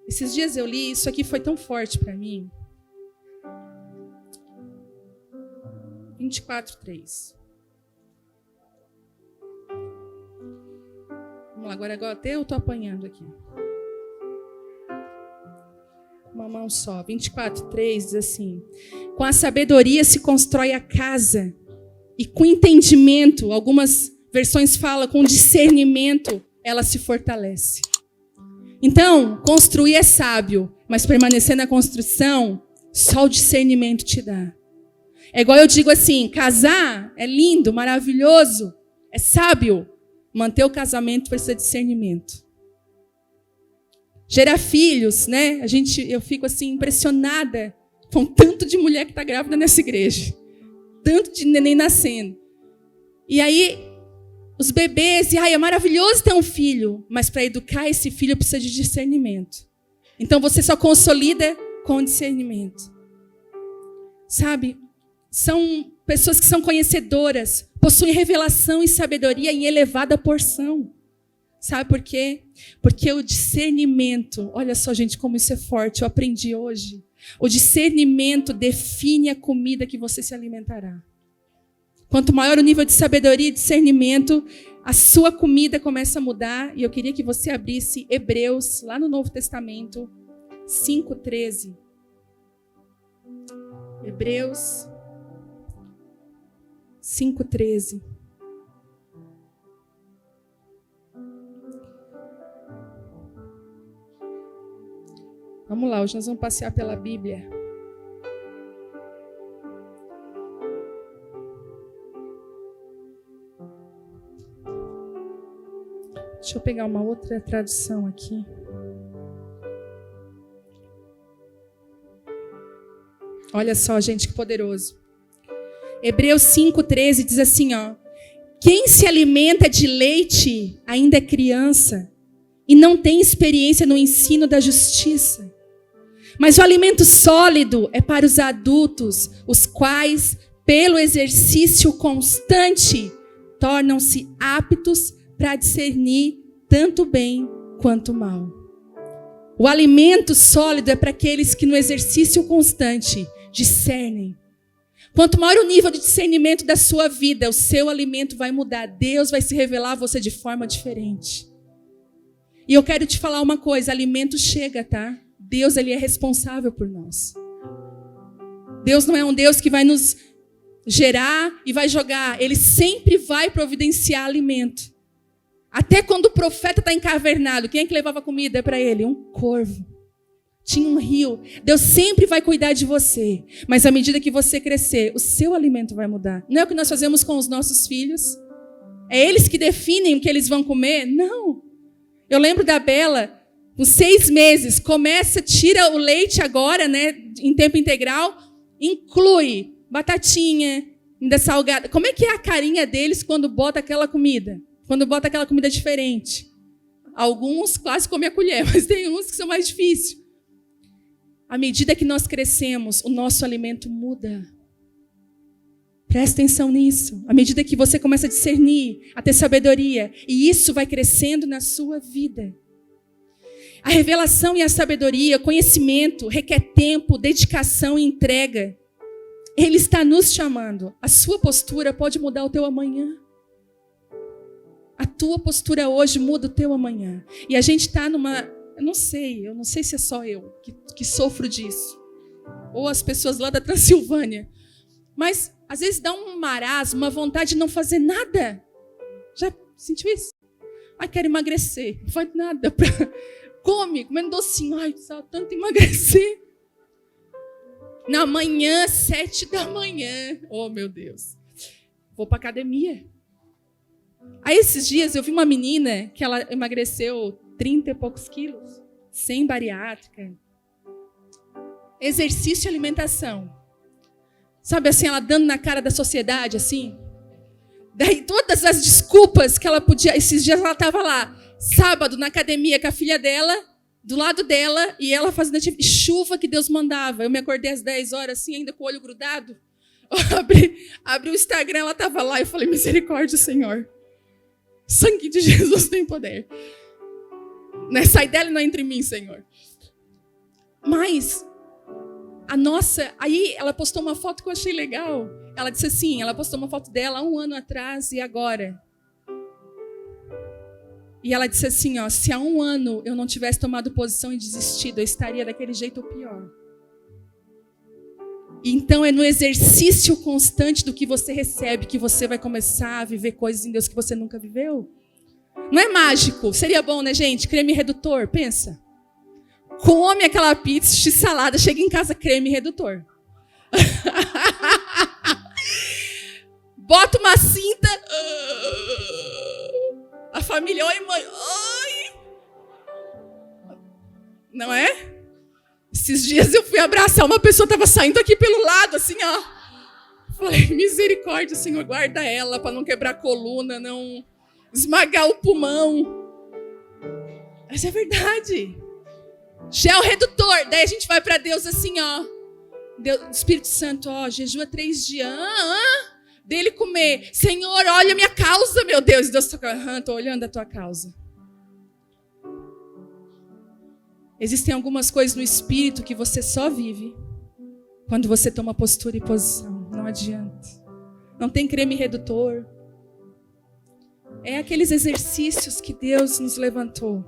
Esses dias eu li, isso aqui foi tão forte para mim. 24:3. Vamos lá, agora até eu estou apanhando aqui. Uma mão só. 24:3 diz assim: com a sabedoria se constrói a casa, e com entendimento, algumas versões falam, com discernimento, ela se fortalece. Então, construir é sábio, mas permanecer na construção, só o discernimento te dá. É igual eu digo assim, casar é lindo, maravilhoso, é sábio. Manter o casamento precisa de discernimento. Gerar filhos, né? Eu fico assim impressionada com tanto de mulher que está grávida nessa igreja. Tanto de neném nascendo. E aí, os bebês, é maravilhoso ter um filho, mas para educar esse filho precisa de discernimento. Então você só consolida com discernimento. Sabe? São pessoas que são conhecedoras, possuem revelação e sabedoria em elevada porção. Sabe por quê? Porque o discernimento, olha só, gente, como isso é forte, eu aprendi hoje. O discernimento define a comida que você se alimentará. Quanto maior o nível de sabedoria e discernimento, a sua comida começa a mudar. E eu queria que você abrisse Hebreus, lá no Novo Testamento, 5:13. Hebreus 5:13. Vamos lá, hoje nós vamos passear pela Bíblia. Deixa eu pegar uma outra tradução aqui. Olha só, gente, que poderoso. Hebreus 5:13 diz assim, ó: quem se alimenta de leite ainda é criança e não tem experiência no ensino da justiça. Mas o alimento sólido é para os adultos, os quais, pelo exercício constante, tornam-se aptos para discernir tanto bem quanto mal. O alimento sólido é para aqueles que no exercício constante discernem. Quanto maior o nível de discernimento da sua vida, o seu alimento vai mudar. Deus vai se revelar a você de forma diferente. E eu quero te falar uma coisa, alimento chega, tá? Deus, ele é responsável por nós. Deus não é um Deus que vai nos gerar e vai jogar. Ele sempre vai providenciar alimento. Até quando o profeta está encavernado, quem é que levava comida para ele? Um corvo. Tinha um rio. Deus sempre vai cuidar de você. Mas à medida que você crescer, o seu alimento vai mudar. Não é o que nós fazemos com os nossos filhos? É eles que definem o que eles vão comer? Não. Eu lembro da Bela, com 6 meses, tira o leite agora, né, em tempo integral, inclui batatinha, ainda salgada. Como é que é a carinha deles quando bota aquela comida? Quando bota aquela comida diferente? Alguns quase comem a colher, mas tem uns que são mais difíceis. À medida que nós crescemos, o nosso alimento muda. Presta atenção nisso. À medida que você começa a discernir, a ter sabedoria, e isso vai crescendo na sua vida. A revelação e a sabedoria, conhecimento, requer tempo, dedicação e entrega. Ele está nos chamando. A sua postura pode mudar o teu amanhã. A tua postura hoje muda o teu amanhã. E a gente está numa... Eu não sei se é só eu que sofro disso. Ou as pessoas lá da Transilvânia. Mas, às vezes, dá um marasmo, uma vontade de não fazer nada. Já sentiu isso? Ai, quero emagrecer. Não faz nada. Come, comendo docinho. Ai, só tanto emagrecer. Na manhã, 7h. Oh, meu Deus. Vou para academia. Aí, esses dias, eu vi uma menina que ela emagreceu 30 e poucos quilos. Sem bariátrica. Exercício e alimentação. Sabe assim, ela dando na cara da sociedade, assim. Daí, todas as desculpas que ela podia... Esses dias ela estava lá, sábado, na academia com a filha dela, do lado dela, e ela fazendo chuva que Deus mandava. Eu me acordei às 10 horas, assim, ainda com o olho grudado. Abri o Instagram, ela estava lá, e eu falei, misericórdia, Senhor. Sangue de Jesus tem poder. Sai dela e não entra em mim, Senhor. Mas... Aí ela postou uma foto que eu achei legal. Ela disse assim, ela postou uma foto dela há 1 ano atrás e agora. E ela disse assim, ó, se há 1 ano eu não tivesse tomado posição e desistido, eu estaria daquele jeito ou pior. Então é no exercício constante do que você recebe que você vai começar a viver coisas em Deus que você nunca viveu. Não é mágico. Seria bom, né, gente? Creme redutor, pensa. Come aquela pizza, x-salada, chega em casa, creme redutor. Bota uma cinta. A família, oi mãe, oi. Não é? Esses dias eu fui abraçar uma pessoa, estava saindo aqui pelo lado, assim, ó. Falei, misericórdia, Senhor, guarda ela para não quebrar a coluna, não esmagar o pulmão. Mas é verdade. Gel redutor. Daí a gente vai para Deus assim, ó. Deus, Espírito Santo, ó, jejua 3 dias. Dele comer. Senhor, olha a minha causa, meu Deus. Deus toca, tô olhando a tua causa. Existem algumas coisas no Espírito que você só vive quando você toma postura e posição. Não adianta. Não tem creme redutor. É aqueles exercícios que Deus nos levantou.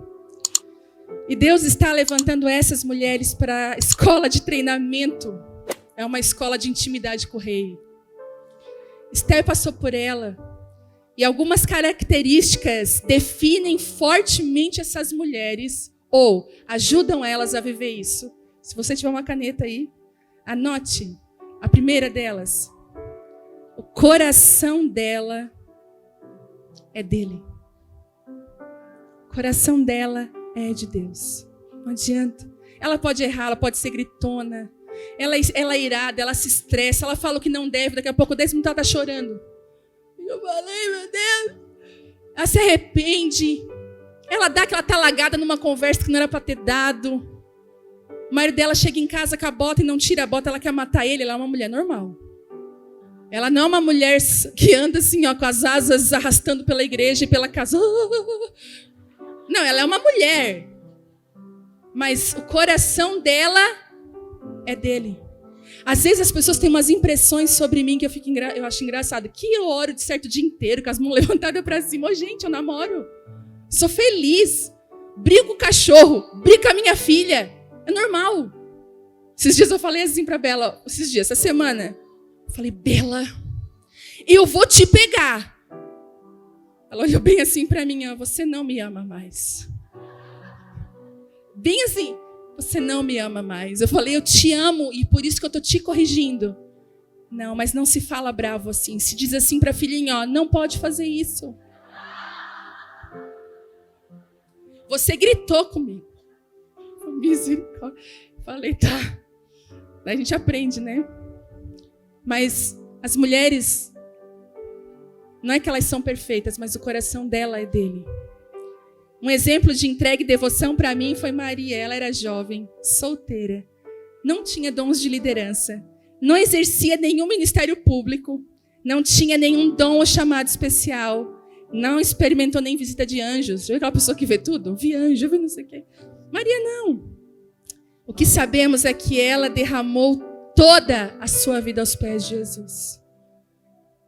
E Deus está levantando essas mulheres para a escola de treinamento. É uma escola de intimidade com o rei. Esther passou por ela. E algumas características definem fortemente essas mulheres ou ajudam elas a viver isso. Se você tiver uma caneta aí, anote. A primeira delas. O coração dela é dele. O coração dela é de Deus. Não adianta. Ela pode errar, ela pode ser gritona. Ela é irada, ela se estressa, ela fala o que não deve, daqui a pouco 10 minutos ela está chorando. Eu falei, meu Deus. Ela se arrepende. Ela dá aquela talagada numa conversa que não era para ter dado. O marido dela chega em casa com a bota e não tira a bota, ela quer matar ele, ela é uma mulher normal. Ela não é uma mulher que anda assim, ó, com as asas arrastando pela igreja e pela casa. Não, ela é uma mulher. Mas o coração dela é dele. Às vezes as pessoas têm umas impressões sobre mim que eu acho engraçado. Que eu oro de certo o dia inteiro, com as mãos levantadas para cima. Oh, gente, eu namoro. Sou feliz. Brigo com o cachorro. Brigo com a minha filha. É normal. Esses dias eu falei assim para Bela. Essa semana. Eu falei, Bela, eu vou te pegar. Ela olhou bem assim para mim, ó, você não me ama mais. Bem assim, você não me ama mais. Eu falei, eu te amo e por isso que eu estou te corrigindo. Não, mas não se fala bravo assim. Se diz assim para a filhinha, ó, não pode fazer isso. Você gritou comigo. Misericórdia. Falei, tá. Daí a gente aprende, né? Mas as mulheres, não é que elas são perfeitas, mas o coração dela é dele. Um exemplo de entrega e devoção para mim foi Maria. Ela era jovem, solteira, não tinha dons de liderança, não exercia nenhum ministério público, não tinha nenhum dom ou chamado especial, não experimentou nem visita de anjos. Já viu aquela pessoa que vê tudo? Vi anjo, vi não sei o quê. Maria não. O que sabemos é que ela derramou toda a sua vida aos pés de Jesus.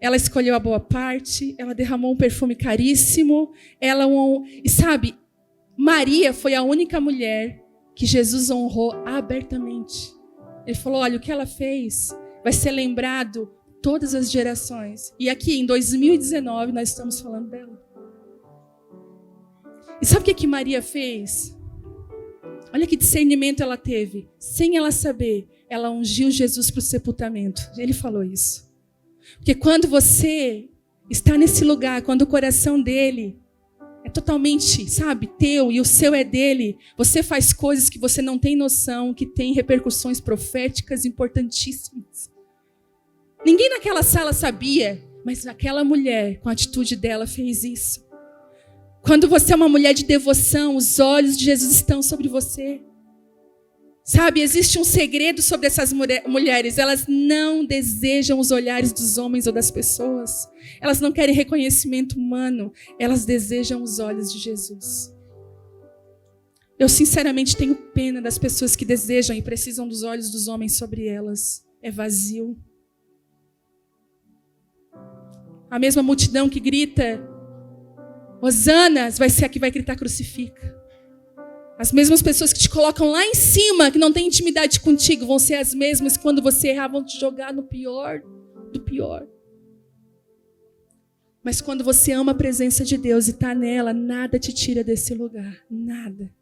ela escolheu a boa parte, ela derramou um perfume caríssimo, e sabe, Maria foi a única mulher que Jesus honrou abertamente. Ele falou, olha, o que ela fez vai ser lembrado todas as gerações. E aqui, em 2019, nós estamos falando dela. E sabe o que Maria fez? Olha que discernimento ela teve. Sem ela saber, ela ungiu Jesus para o sepultamento. Ele falou isso. Porque quando você está nesse lugar, quando o coração dele é totalmente, sabe, teu e o seu é dele, você faz coisas que você não tem noção, que tem repercussões proféticas importantíssimas. Ninguém naquela sala sabia, mas aquela mulher, com a atitude dela, fez isso. Quando você é uma mulher de devoção, os olhos de Jesus estão sobre você. Sabe, existe um segredo sobre essas mulheres. Elas não desejam os olhares dos homens ou das pessoas. Elas não querem reconhecimento humano. Elas desejam os olhos de Jesus. Eu, sinceramente, tenho pena das pessoas que desejam e precisam dos olhos dos homens sobre elas. É vazio. A mesma multidão que grita, Hosanas, vai ser a que vai gritar crucifica. As mesmas pessoas que te colocam lá em cima, que não têm intimidade contigo, vão ser as mesmas que quando você errar vão te jogar no pior do pior. Mas quando você ama a presença de Deus e está nela, nada te tira desse lugar. Nada.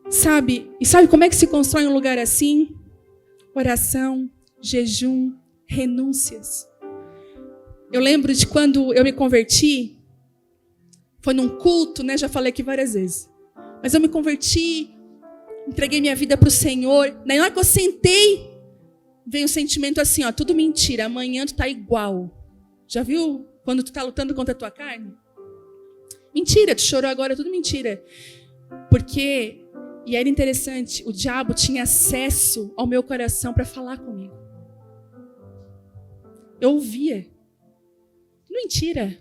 Sabe? E sabe como é que se constrói um lugar assim? Oração, jejum, renúncias. Eu lembro de quando eu me converti, foi num culto, né? Já falei aqui várias vezes. Mas eu me converti, entreguei minha vida para o Senhor. Na hora que eu sentei, veio um sentimento assim, ó, tudo mentira, amanhã tu tá igual. Já viu quando tu tá lutando contra a tua carne? Mentira, tu chorou agora, tudo mentira. Porque, e era interessante, o diabo tinha acesso ao meu coração para falar comigo. Eu ouvia. Mentira.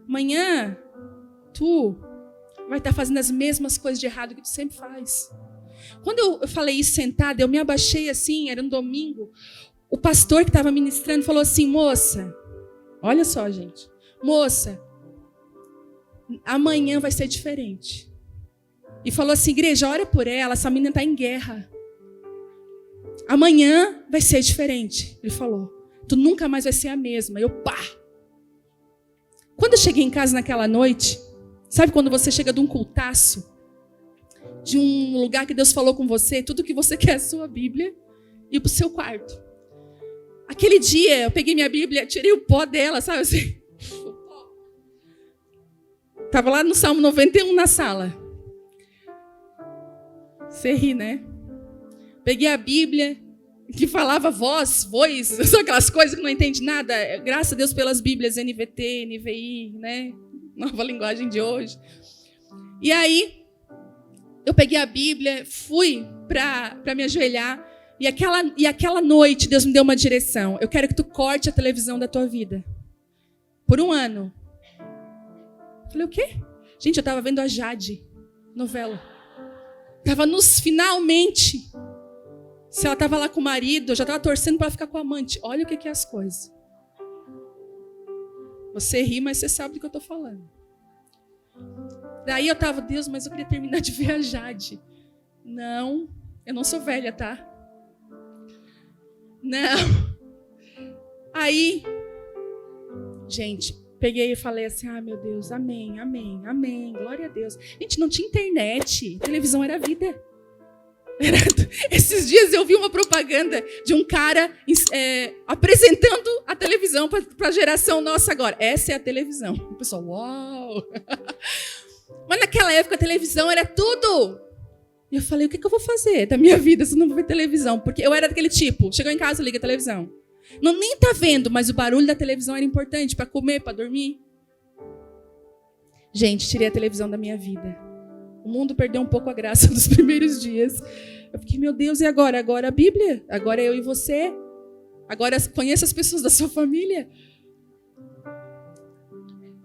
Amanhã, tu vai estar fazendo as mesmas coisas de errado que tu sempre faz. Quando eu falei isso sentada, eu me abaixei assim, era um domingo. O pastor que estava ministrando falou assim, moça, olha só, gente. Moça, amanhã vai ser diferente. E falou assim, igreja, ora por ela, essa menina está em guerra. Amanhã vai ser diferente. Ele falou, tu nunca mais vai ser a mesma. Eu, pá. Quando eu cheguei em casa naquela noite, sabe quando você chega de um cultaço, de um lugar que Deus falou com você, tudo que você quer é a sua Bíblia, e para o seu quarto. Aquele dia, eu peguei minha Bíblia, tirei o pó dela, sabe assim? Estava lá no Salmo 91 na sala. Você ri, né? Peguei a Bíblia, que falava voz, são aquelas coisas que não entende nada. Graças a Deus pelas Bíblias, NVT, NVI, né? Nova linguagem de hoje. E aí, eu peguei a Bíblia, fui para me ajoelhar, e aquela noite Deus me deu uma direção. Eu quero que tu corte a televisão da tua vida. Por 1 ano. Falei, o quê? Gente, eu estava vendo a Jade, novela. Estava nos finalmente. Se ela estava lá com o marido, eu já estava torcendo para ela ficar com o amante. Olha o que é as coisas. Você ri, mas você sabe do que eu estou falando. Daí eu estava, Deus, mas eu queria terminar de ver a Jade. Não, eu não sou velha, tá? Não. Aí, gente, peguei e falei assim, meu Deus, amém, amém, amém, glória a Deus. Gente, não tinha internet, televisão era vida. Esses dias eu vi uma propaganda de um cara apresentando a televisão para a geração nossa agora. Essa é a televisão. O pessoal, uau! Mas naquela época a televisão era tudo. E eu falei, o que eu vou fazer da minha vida se eu não vou ver televisão? Porque eu era daquele tipo, chegou em casa, liga a televisão. Não, nem tá vendo, mas o barulho da televisão era importante para comer, para dormir. Gente, tirei a televisão da minha vida. O mundo perdeu um pouco a graça dos primeiros dias. Eu fiquei, meu Deus, e agora? Agora a Bíblia? Agora eu e você? Agora conheça as pessoas da sua família?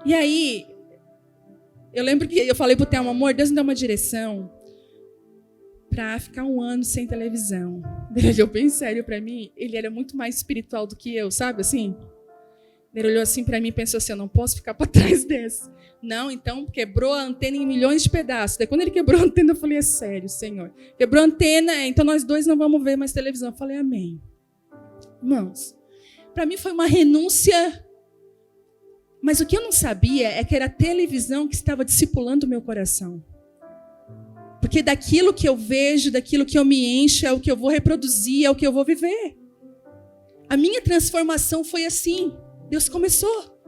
E aí, eu lembro que eu falei pro Thelma, amor, Deus me dá uma direção para ficar 1 ano sem televisão. Ele olhou bem sério para mim. Ele era muito mais espiritual do que eu, sabe assim? Ele olhou assim para mim e pensou assim, eu não posso ficar para trás dessa. Não, então quebrou a antena em milhões de pedaços. Daí quando ele quebrou a antena, eu falei, é sério, Senhor. Quebrou a antena, então nós dois não vamos ver mais televisão. Eu falei, amém. Irmãos, para mim foi uma renúncia, mas o que eu não sabia é que era a televisão que estava discipulando o meu coração. Porque daquilo que eu vejo, daquilo que eu me encho, é o que eu vou reproduzir, é o que eu vou viver. A minha transformação foi assim. Deus começou.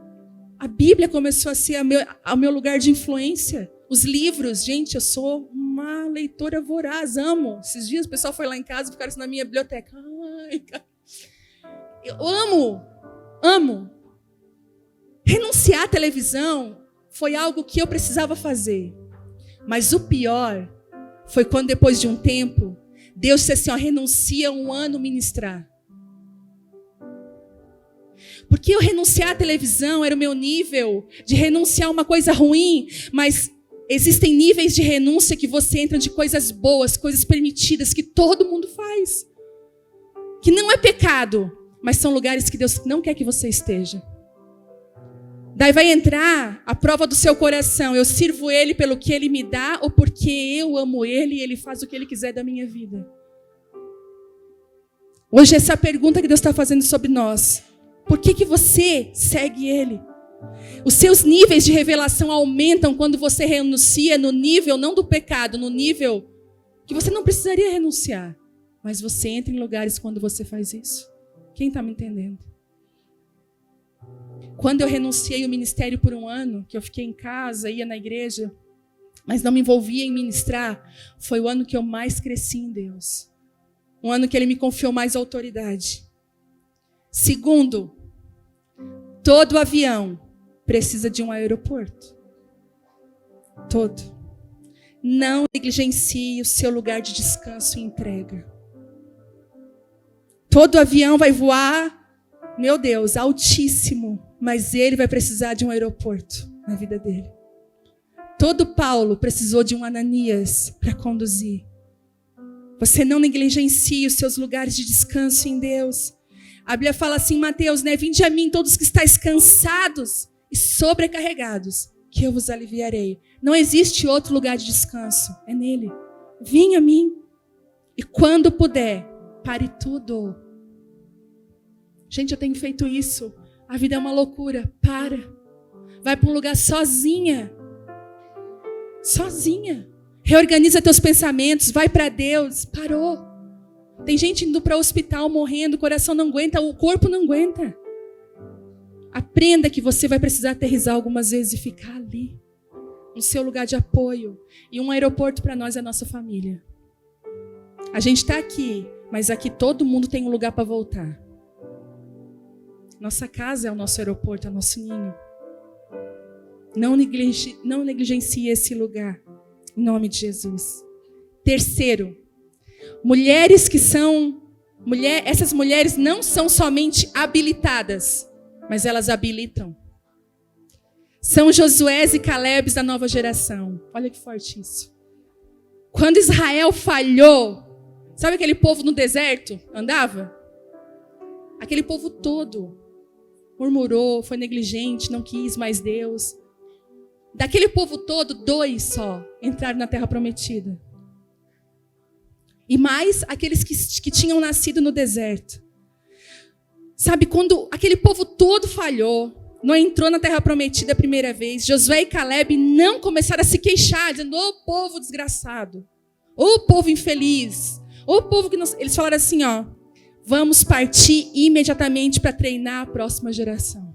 A Bíblia começou a ser ao meu lugar de influência. Os livros, gente, eu sou uma leitora voraz, amo. Esses dias o pessoal foi lá em casa e ficaram assim na minha biblioteca. Ai, cara. Eu amo. Renunciar à televisão foi algo que eu precisava fazer. Mas o pior foi quando, depois de um tempo, Deus disse assim, ó, renuncia um ano ministrar. Porque eu renunciar à televisão era o meu nível de renunciar a uma coisa ruim, mas existem níveis de renúncia que você entra de coisas boas, coisas permitidas, que todo mundo faz. Que não é pecado, mas são lugares que Deus não quer que você esteja. Daí vai entrar a prova do seu coração. Eu sirvo Ele pelo que Ele me dá ou porque eu amo Ele e Ele faz o que Ele quiser da minha vida? Hoje essa é a pergunta que Deus está fazendo sobre nós. Por que você segue Ele? Os seus níveis de revelação aumentam quando você renuncia no nível, não do pecado, no nível que você não precisaria renunciar. Mas você entra em lugares quando você faz isso. Quem está me entendendo? Quando eu renunciei ao ministério por um ano, que eu fiquei em casa, ia na igreja, mas não me envolvia em ministrar, foi o ano que eu mais cresci em Deus. Um ano que Ele me confiou mais autoridade. Segundo, todo avião precisa de um aeroporto. Todo. Não negligencie o seu lugar de descanso e entrega. Todo avião vai voar, meu Deus, altíssimo, mas ele vai precisar de um aeroporto na vida dele. Todo Paulo precisou de um Ananias para conduzir. Você não negligencie os seus lugares de descanso em Deus. A Bíblia fala assim, Mateus, né? Vinde a mim todos que estáis cansados e sobrecarregados, que eu vos aliviarei. Não existe outro lugar de descanso, é nele. Vinde a mim. E quando puder, pare tudo. Gente, eu tenho feito isso. A vida é uma loucura. Para. Vai para um lugar sozinha. Sozinha. Reorganiza teus pensamentos. Vai para Deus. Parou. Tem gente indo para o hospital morrendo. O coração não aguenta. O corpo não aguenta. Aprenda que você vai precisar aterrissar algumas vezes e ficar ali. No seu lugar de apoio. E um aeroporto para nós é a nossa família. A gente está aqui. Mas aqui todo mundo tem um lugar para voltar. Nossa casa é o nosso aeroporto, é o nosso ninho. Não negligencie esse lugar. Em nome de Jesus. Terceiro, mulheres que são... essas mulheres não são somente habilitadas, mas elas habilitam. São Josués e Calebes da nova geração. Olha que forte isso. Quando Israel falhou, sabe aquele povo no deserto andava? Aquele povo todo murmurou, foi negligente, não quis mais Deus. Daquele povo todo, 2 só entraram na terra prometida. E mais aqueles que tinham nascido no deserto. Sabe, quando aquele povo todo falhou, não entrou na terra prometida a primeira vez, Josué e Caleb não começaram a se queixar, dizendo, ô povo desgraçado, ô povo infeliz, ô povo que não... Eles falaram assim, ó, vamos partir imediatamente para treinar a próxima geração.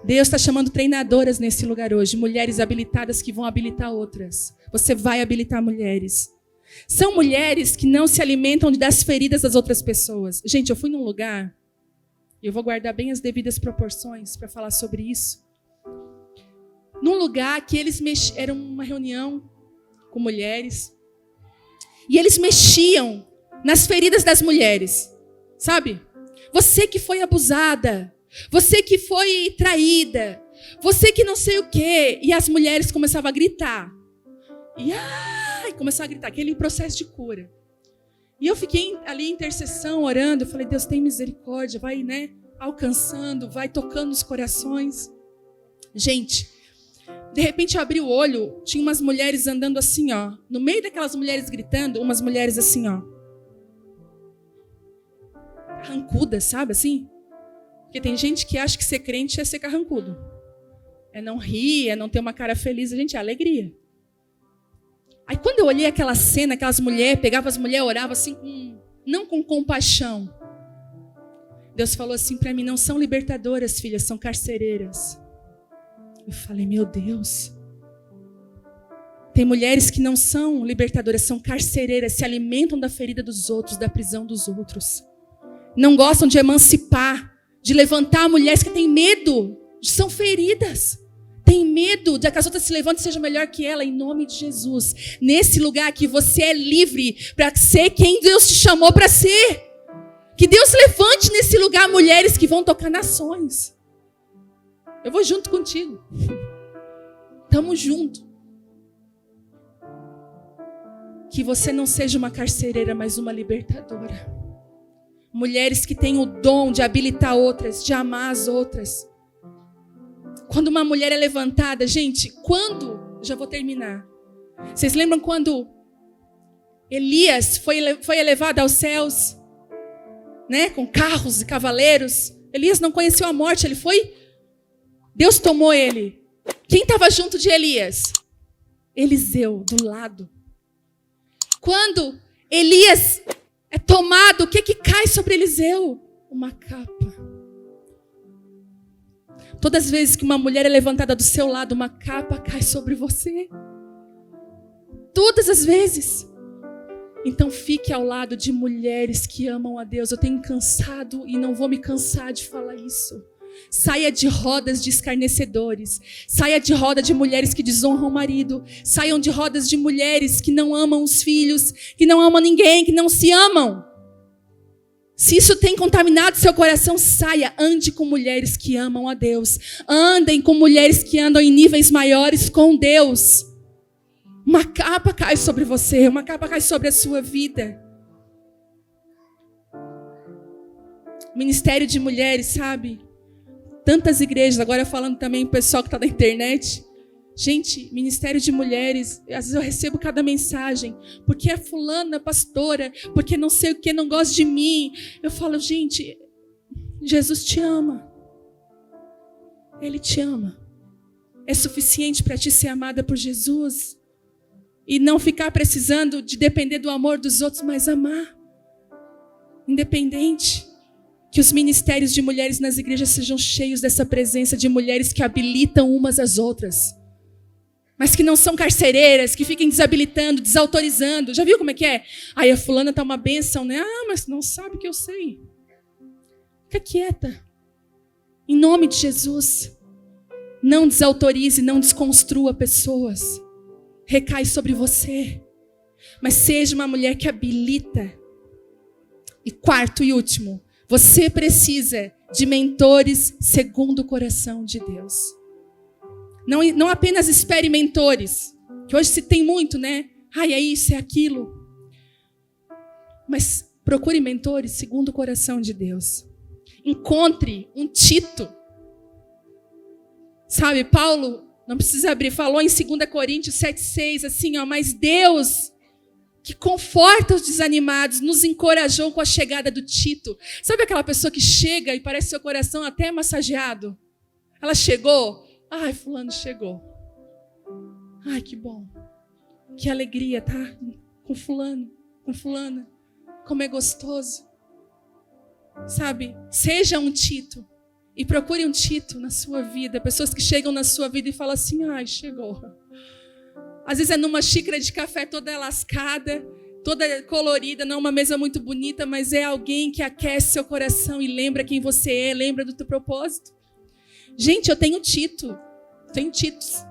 Deus está chamando treinadoras nesse lugar hoje. Mulheres habilitadas que vão habilitar outras. Você vai habilitar mulheres. São mulheres que não se alimentam das feridas das outras pessoas. Gente, eu fui num lugar, e eu vou guardar bem as devidas proporções para falar sobre isso. Num lugar que eles era uma reunião com mulheres. E eles mexiam nas feridas das mulheres, sabe? Você que foi abusada, você que foi traída, você que não sei o quê. E as mulheres começavam a gritar. E começavam a gritar, aquele processo de cura. E eu fiquei ali em intercessão, orando. Eu falei, Deus, tem misericórdia, vai, né? alcançando, vai tocando os corações. Gente, de repente eu abri o olho, tinha umas mulheres andando assim, ó. No meio daquelas mulheres gritando, umas mulheres assim, ó. Carrancudas, sabe assim? Porque tem gente que acha que ser crente é ser carrancudo. É não rir, é não ter uma cara feliz. A gente, é alegria. Aí quando eu olhei aquela cena, aquelas mulheres, pegava as mulheres, orava assim, não com compaixão. Deus falou assim para mim, não são libertadoras, filhas, são carcereiras. Eu falei, meu Deus. Tem mulheres que não são libertadoras, são carcereiras, se alimentam da ferida dos outros, da prisão dos outros. Não gostam de emancipar, de levantar mulheres que têm medo, são feridas. Tem medo de que as outras se levantem e sejam melhor que ela, em nome de Jesus. Nesse lugar aqui, você é livre para ser quem Deus te chamou para ser. Que Deus levante nesse lugar mulheres que vão tocar nações. Eu vou junto contigo. Tamo junto. Que você não seja uma carcereira, mas uma libertadora. Mulheres que têm o dom de habilitar outras, de amar as outras. Quando uma mulher é levantada, gente, já vou terminar. Vocês lembram quando Elias foi elevado aos céus, né, com carros e cavaleiros? Elias não conheceu a morte, Deus tomou ele. Quem estava junto de Elias? Eliseu, do lado. Quando Elias é tomado, o que cai sobre Eliseu? Uma capa. Todas as vezes que uma mulher é levantada do seu lado, uma capa cai sobre você. Todas as vezes. Então fique ao lado de mulheres que amam a Deus. Eu tenho cansado e não vou me cansar de falar isso. Saia de rodas de escarnecedores. Saia de roda de mulheres que desonram o marido. Saiam de rodas de mulheres que não amam os filhos, que não amam ninguém, que não se amam. Se isso tem contaminado seu coração, saia. Ande com mulheres que amam a Deus. Andem com mulheres que andam em níveis maiores com Deus. Uma capa cai sobre você, uma capa cai sobre a sua vida. Ministério de mulheres, sabe? Tantas igrejas, agora falando também pro pessoal que está na internet. Gente, ministério de mulheres, às vezes eu recebo cada mensagem, porque é fulana, pastora, porque não sei o que, não gosta de mim. Eu falo, gente, Jesus te ama. Ele te ama. É suficiente para ti ser amada por Jesus. E não ficar precisando de depender do amor dos outros, mas amar. Independente. Que os ministérios de mulheres nas igrejas sejam cheios dessa presença de mulheres que habilitam umas às outras. Mas que não são carcereiras, que fiquem desabilitando, desautorizando. Já viu como é que é? Aí a fulana tá uma bênção, né? Ah, mas não sabe que eu sei. Fica quieta. Em nome de Jesus. Não desautorize, não desconstrua pessoas. Recai sobre você. Mas seja uma mulher que habilita. E quarto e último, você precisa de mentores segundo o coração de Deus. Não apenas espere mentores, que hoje se tem muito, né? Ai, é isso, é aquilo. Mas procure mentores segundo o coração de Deus. Encontre um Tito. Sabe, Paulo, não precisa abrir, falou em 2 Coríntios 7,6, assim, ó, mas Deus, que conforta os desanimados, nos encorajou com a chegada do Tito. Sabe aquela pessoa que chega e parece seu coração até massageado? Ela chegou, ai, fulano chegou. Ai, que bom. Que alegria, tá? Com fulano, com fulana. Como é gostoso. Sabe, seja um Tito. E procure um Tito na sua vida. Pessoas que chegam na sua vida e falam assim, ai, chegou. Às vezes é numa xícara de café toda lascada, toda colorida, não uma mesa muito bonita, mas é alguém que aquece seu coração e lembra quem você é, lembra do teu propósito. Gente, eu tenho Tito. Tenho Titos.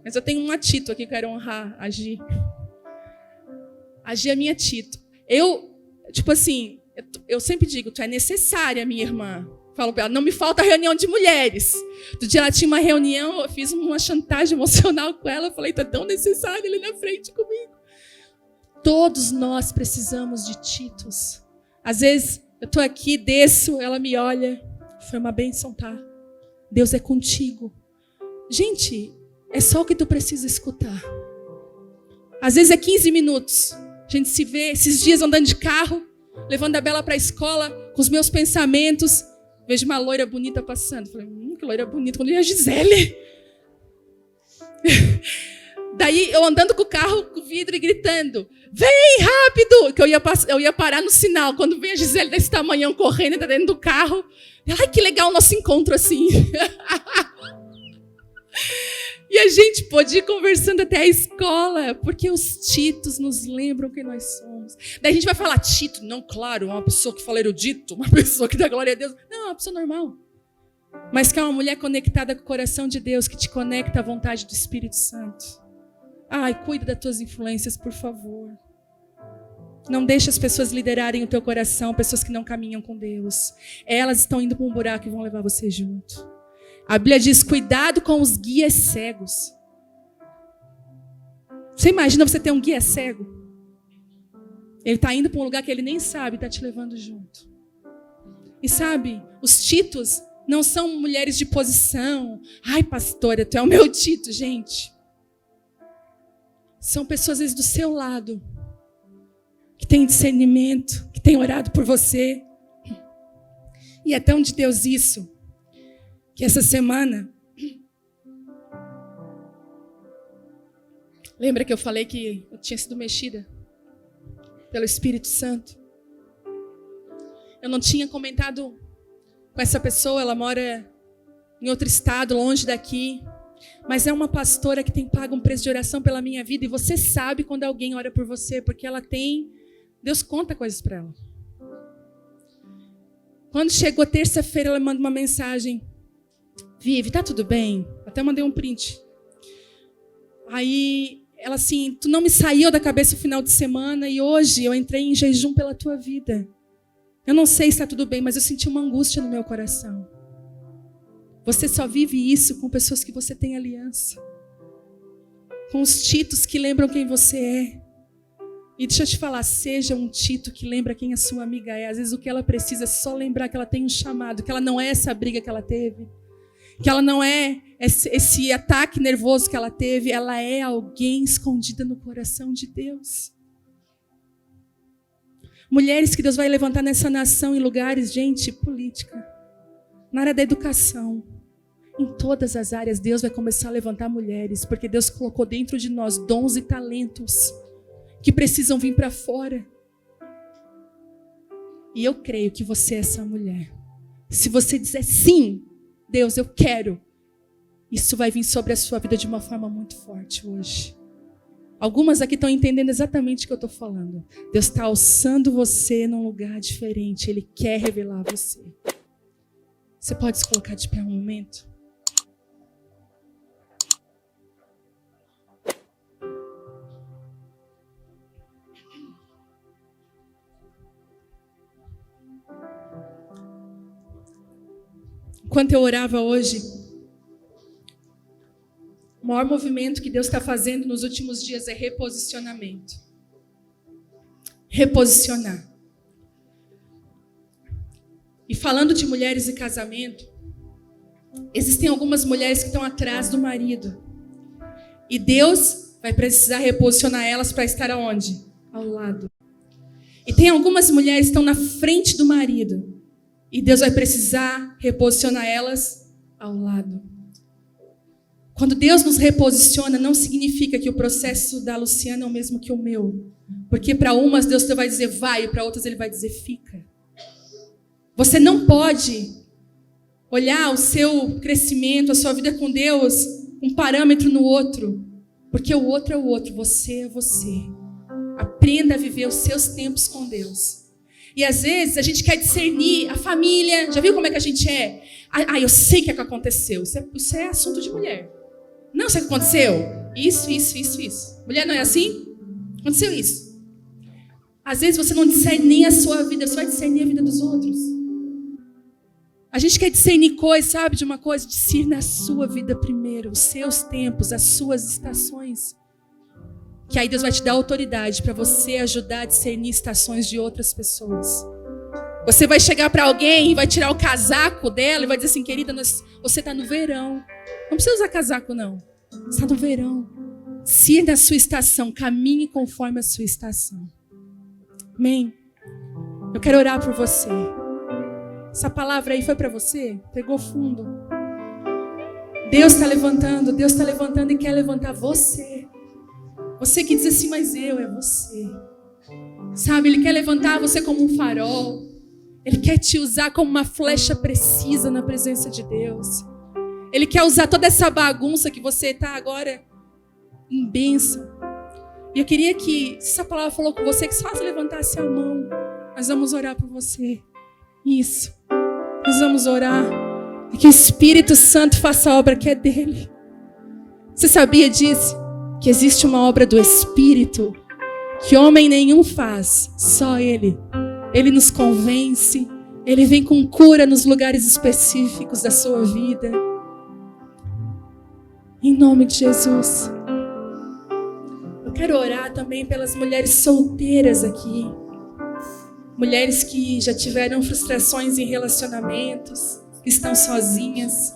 Mas eu tenho uma Tito aqui que eu quero honrar, a Gi. A Gi é minha Tito. Eu sempre digo, tu é necessária, minha irmã. Falo para ela, não me falta reunião de mulheres. Do dia ela tinha uma reunião, eu fiz uma chantagem emocional com ela. Eu falei, tu é tão necessária ali na frente comigo. Todos nós precisamos de Titos. Às vezes, Eu estou aqui, desço, ela me olha. Foi uma bênção, tá? Deus é contigo. Gente, é só o que tu precisa escutar. Às vezes é 15 minutos. A gente se vê esses dias andando de carro, levando a Bela para a escola, com os meus pensamentos. Vejo uma loira bonita passando. Falei, que loira bonita. Quando eu ia a Gisele. Daí eu andando com o carro, com o vidro e gritando, vem rápido! Que eu ia parar no sinal. Quando vem a Gisele desse tamanhão correndo, tá dentro do carro. Ai, que legal o nosso encontro assim. E a gente pôde ir conversando até a escola, porque os Titos nos lembram quem nós somos. Daí a gente vai falar, Tito, não, claro, uma pessoa que fala erudito, uma pessoa que dá glória a Deus. Não, é uma pessoa normal. Mas que é uma mulher conectada com o coração de Deus, que te conecta à vontade do Espírito Santo. Ai, cuida das tuas influências, por favor. Não deixe as pessoas liderarem o teu coração, pessoas que não caminham com Deus. Elas estão indo para um buraco e vão levar você junto. A Bíblia diz, cuidado com os guias cegos. Você imagina você ter um guia cego? Ele está indo para um lugar que ele nem sabe, está te levando junto. E sabe, os Titos não são mulheres de posição. Ai, pastora, tu é o meu Tito, gente. São pessoas, às vezes, do seu lado, que têm discernimento, que têm orado por você. E é tão de Deus isso, que essa semana, lembra que eu falei que eu tinha sido mexida pelo Espírito Santo? Eu não tinha comentado com essa pessoa, ela mora em outro estado, longe daqui. Mas é uma pastora que tem pago um preço de oração pela minha vida. E você sabe quando alguém ora por você, porque ela tem... Deus conta coisas para ela. Quando chegou terça-feira, ela manda uma mensagem. Vivi, tá tudo bem? Até mandei um print. Aí, ela assim, tu não me saiu da cabeça o final de semana e hoje eu entrei em jejum pela tua vida. Eu não sei se está tudo bem, mas eu senti uma angústia no meu coração. Você só vive isso com pessoas que você tem aliança. Com os Titos que lembram quem você é. E deixa eu te falar, seja um Tito que lembra quem a sua amiga é. Às vezes o que ela precisa é só lembrar que ela tem um chamado, que ela não é essa briga que ela teve, que ela não é esse ataque nervoso que ela teve, ela é alguém escondida no coração de Deus. Mulheres que Deus vai levantar nessa nação em lugares, gente, política, na área da educação, em todas as áreas, Deus vai começar a levantar mulheres, porque Deus colocou dentro de nós dons e talentos que precisam vir para fora. E eu creio que você é essa mulher. Se você dizer sim, Deus, eu quero, isso vai vir sobre a sua vida de uma forma muito forte hoje. Algumas aqui estão entendendo exatamente o que eu estou falando. Deus está alçando você num lugar diferente. Ele quer revelar você. Você pode se colocar de pé um momento? Enquanto eu orava hoje, o maior movimento que Deus está fazendo nos últimos dias é reposicionamento. Reposicionar. E falando de mulheres e casamento, existem algumas mulheres que estão atrás do marido. E Deus vai precisar reposicionar elas para estar aonde? Ao lado. E tem algumas mulheres que estão na frente do marido. E Deus vai precisar reposicionar elas ao lado. Quando Deus nos reposiciona, não significa que o processo da Luciana é o mesmo que o meu. Porque para umas Deus vai dizer vai, e para outras Ele vai dizer fica. Você não pode olhar o seu crescimento, a sua vida com Deus, um parâmetro no outro. Porque o outro é o outro, você é você. Aprenda a viver os seus tempos com Deus. E às vezes a gente quer discernir a família. Já viu como é que a gente é? Eu sei o que é que aconteceu. Isso é assunto de mulher. Não, sabe o que aconteceu? Isso. Mulher não é assim? Aconteceu isso. Às vezes você não discerne nem a sua vida, só discernir a vida dos outros. A gente quer discernir coisas, sabe, de uma coisa? Discirna a sua vida primeiro, os seus tempos, as suas estações. Que aí Deus vai te dar autoridade para você ajudar a discernir estações de outras pessoas. Você vai chegar para alguém e vai tirar o casaco dela e vai dizer assim, querida, você está no verão. Não precisa usar casaco, não. Você está no verão. Se é da sua estação, caminhe conforme a sua estação. Amém? Eu quero orar por você. Essa palavra aí foi para você? Pegou fundo. Deus está levantando e quer levantar você. Você que diz assim, mas é você. Sabe, Ele quer levantar você como um farol. Ele quer te usar como uma flecha precisa na presença de Deus. Ele quer usar toda essa bagunça que você está agora em bênção. E eu queria que, se essa palavra falou com você, que só você levantasse a mão. Nós vamos orar por você. Isso. Nós vamos orar. E que o Espírito Santo faça a obra que é dele. Você sabia disso? Que existe uma obra do Espírito que homem nenhum faz, só Ele. Ele nos convence. Ele vem com cura nos lugares específicos da sua vida. Em nome de Jesus. Eu quero orar também pelas mulheres solteiras aqui. Mulheres que já tiveram frustrações em relacionamentos, que estão sozinhas.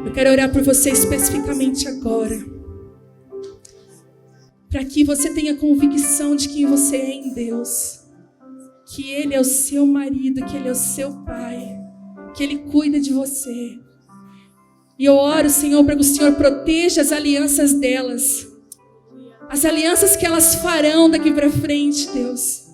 Eu quero orar por você especificamente agora. Para que você tenha convicção de quem você é em Deus. Que Ele é o seu marido, que Ele é o seu pai. Que Ele cuida de você. E eu oro, Senhor, para que o Senhor proteja as alianças delas. As alianças que elas farão daqui para frente, Deus.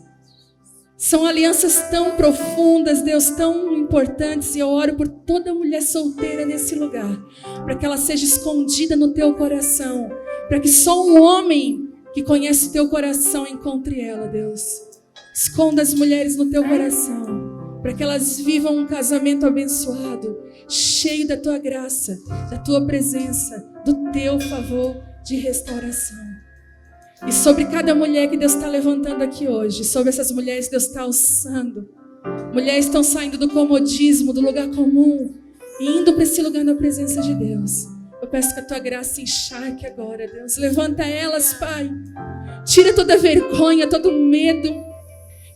São alianças tão profundas, Deus, tão importantes. E eu oro por toda mulher solteira nesse lugar. Para que ela seja escondida no teu coração. Para que só um homem que conhece o teu coração encontre ela, Deus. Esconda as mulheres no teu coração. Para que elas vivam um casamento abençoado. Cheio da tua graça, da tua presença, do teu favor de restauração. E sobre cada mulher que Deus está levantando aqui hoje, sobre essas mulheres que Deus está alçando, mulheres estão saindo do comodismo, do lugar comum, e indo para esse lugar na presença de Deus. Eu peço que a tua graça encharque agora, Deus. Levanta elas, Pai. Tira toda a vergonha, todo o medo.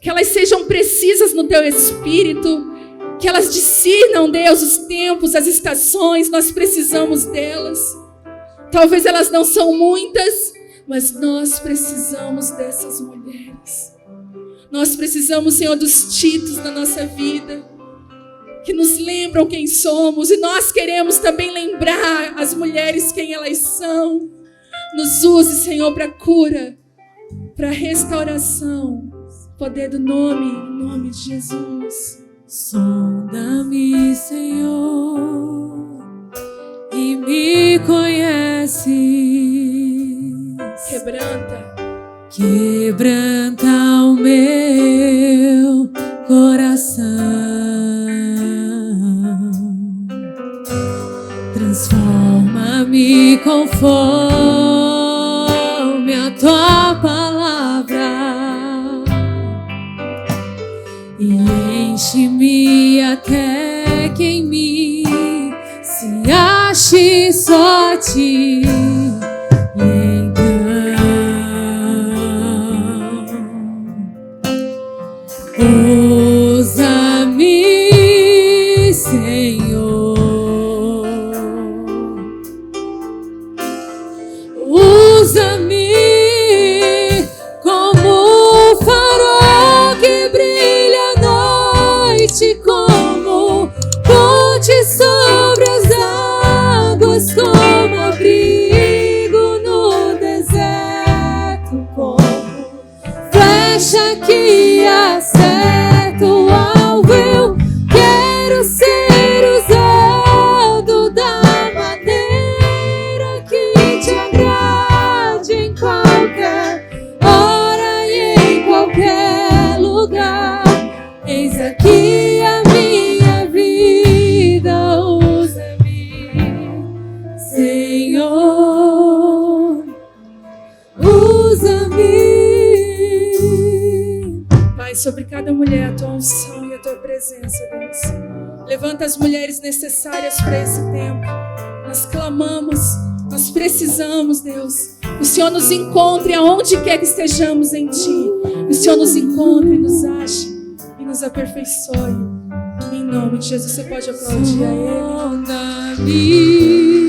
Que elas sejam precisas no teu espírito. Que elas discernam, Deus, os tempos, as estações. Nós precisamos delas. Talvez elas não são muitas, mas nós precisamos dessas mulheres. Nós precisamos, Senhor, dos títulos na nossa vida, que nos lembram quem somos. E nós queremos também lembrar as mulheres quem elas são. Nos use, Senhor, para cura, para restauração. Poder do nome, em nome de Jesus. Sonda-me, Senhor, e me conheces. Quebranta o meu coração. Transforma-me conforme a tua palavra. E enche-me até que em mim se ache só ti. E então usa-me, Senhor. Usa-me como farol que brilha à noite, como ponte sobre as águas, como abrigo no deserto, como flecha que acerta o alvo. Eu quero ser usado da maneira que te agrade, em qualquer hora e em qualquer lugar. Eis aqui a minha vida, usa-me, Senhor, usa-me. Pai, sobre cada mulher a tua unção e a tua presença, Deus. Levanta as mulheres necessárias para esse tempo. Nós clamamos, nós precisamos, Deus. O Senhor nos encontre aonde quer que estejamos em Ti. O Senhor nos encontre e nos ache. E nos aperfeiçoe. Em nome de Jesus, você pode aplaudir a Ele. Sonda-me.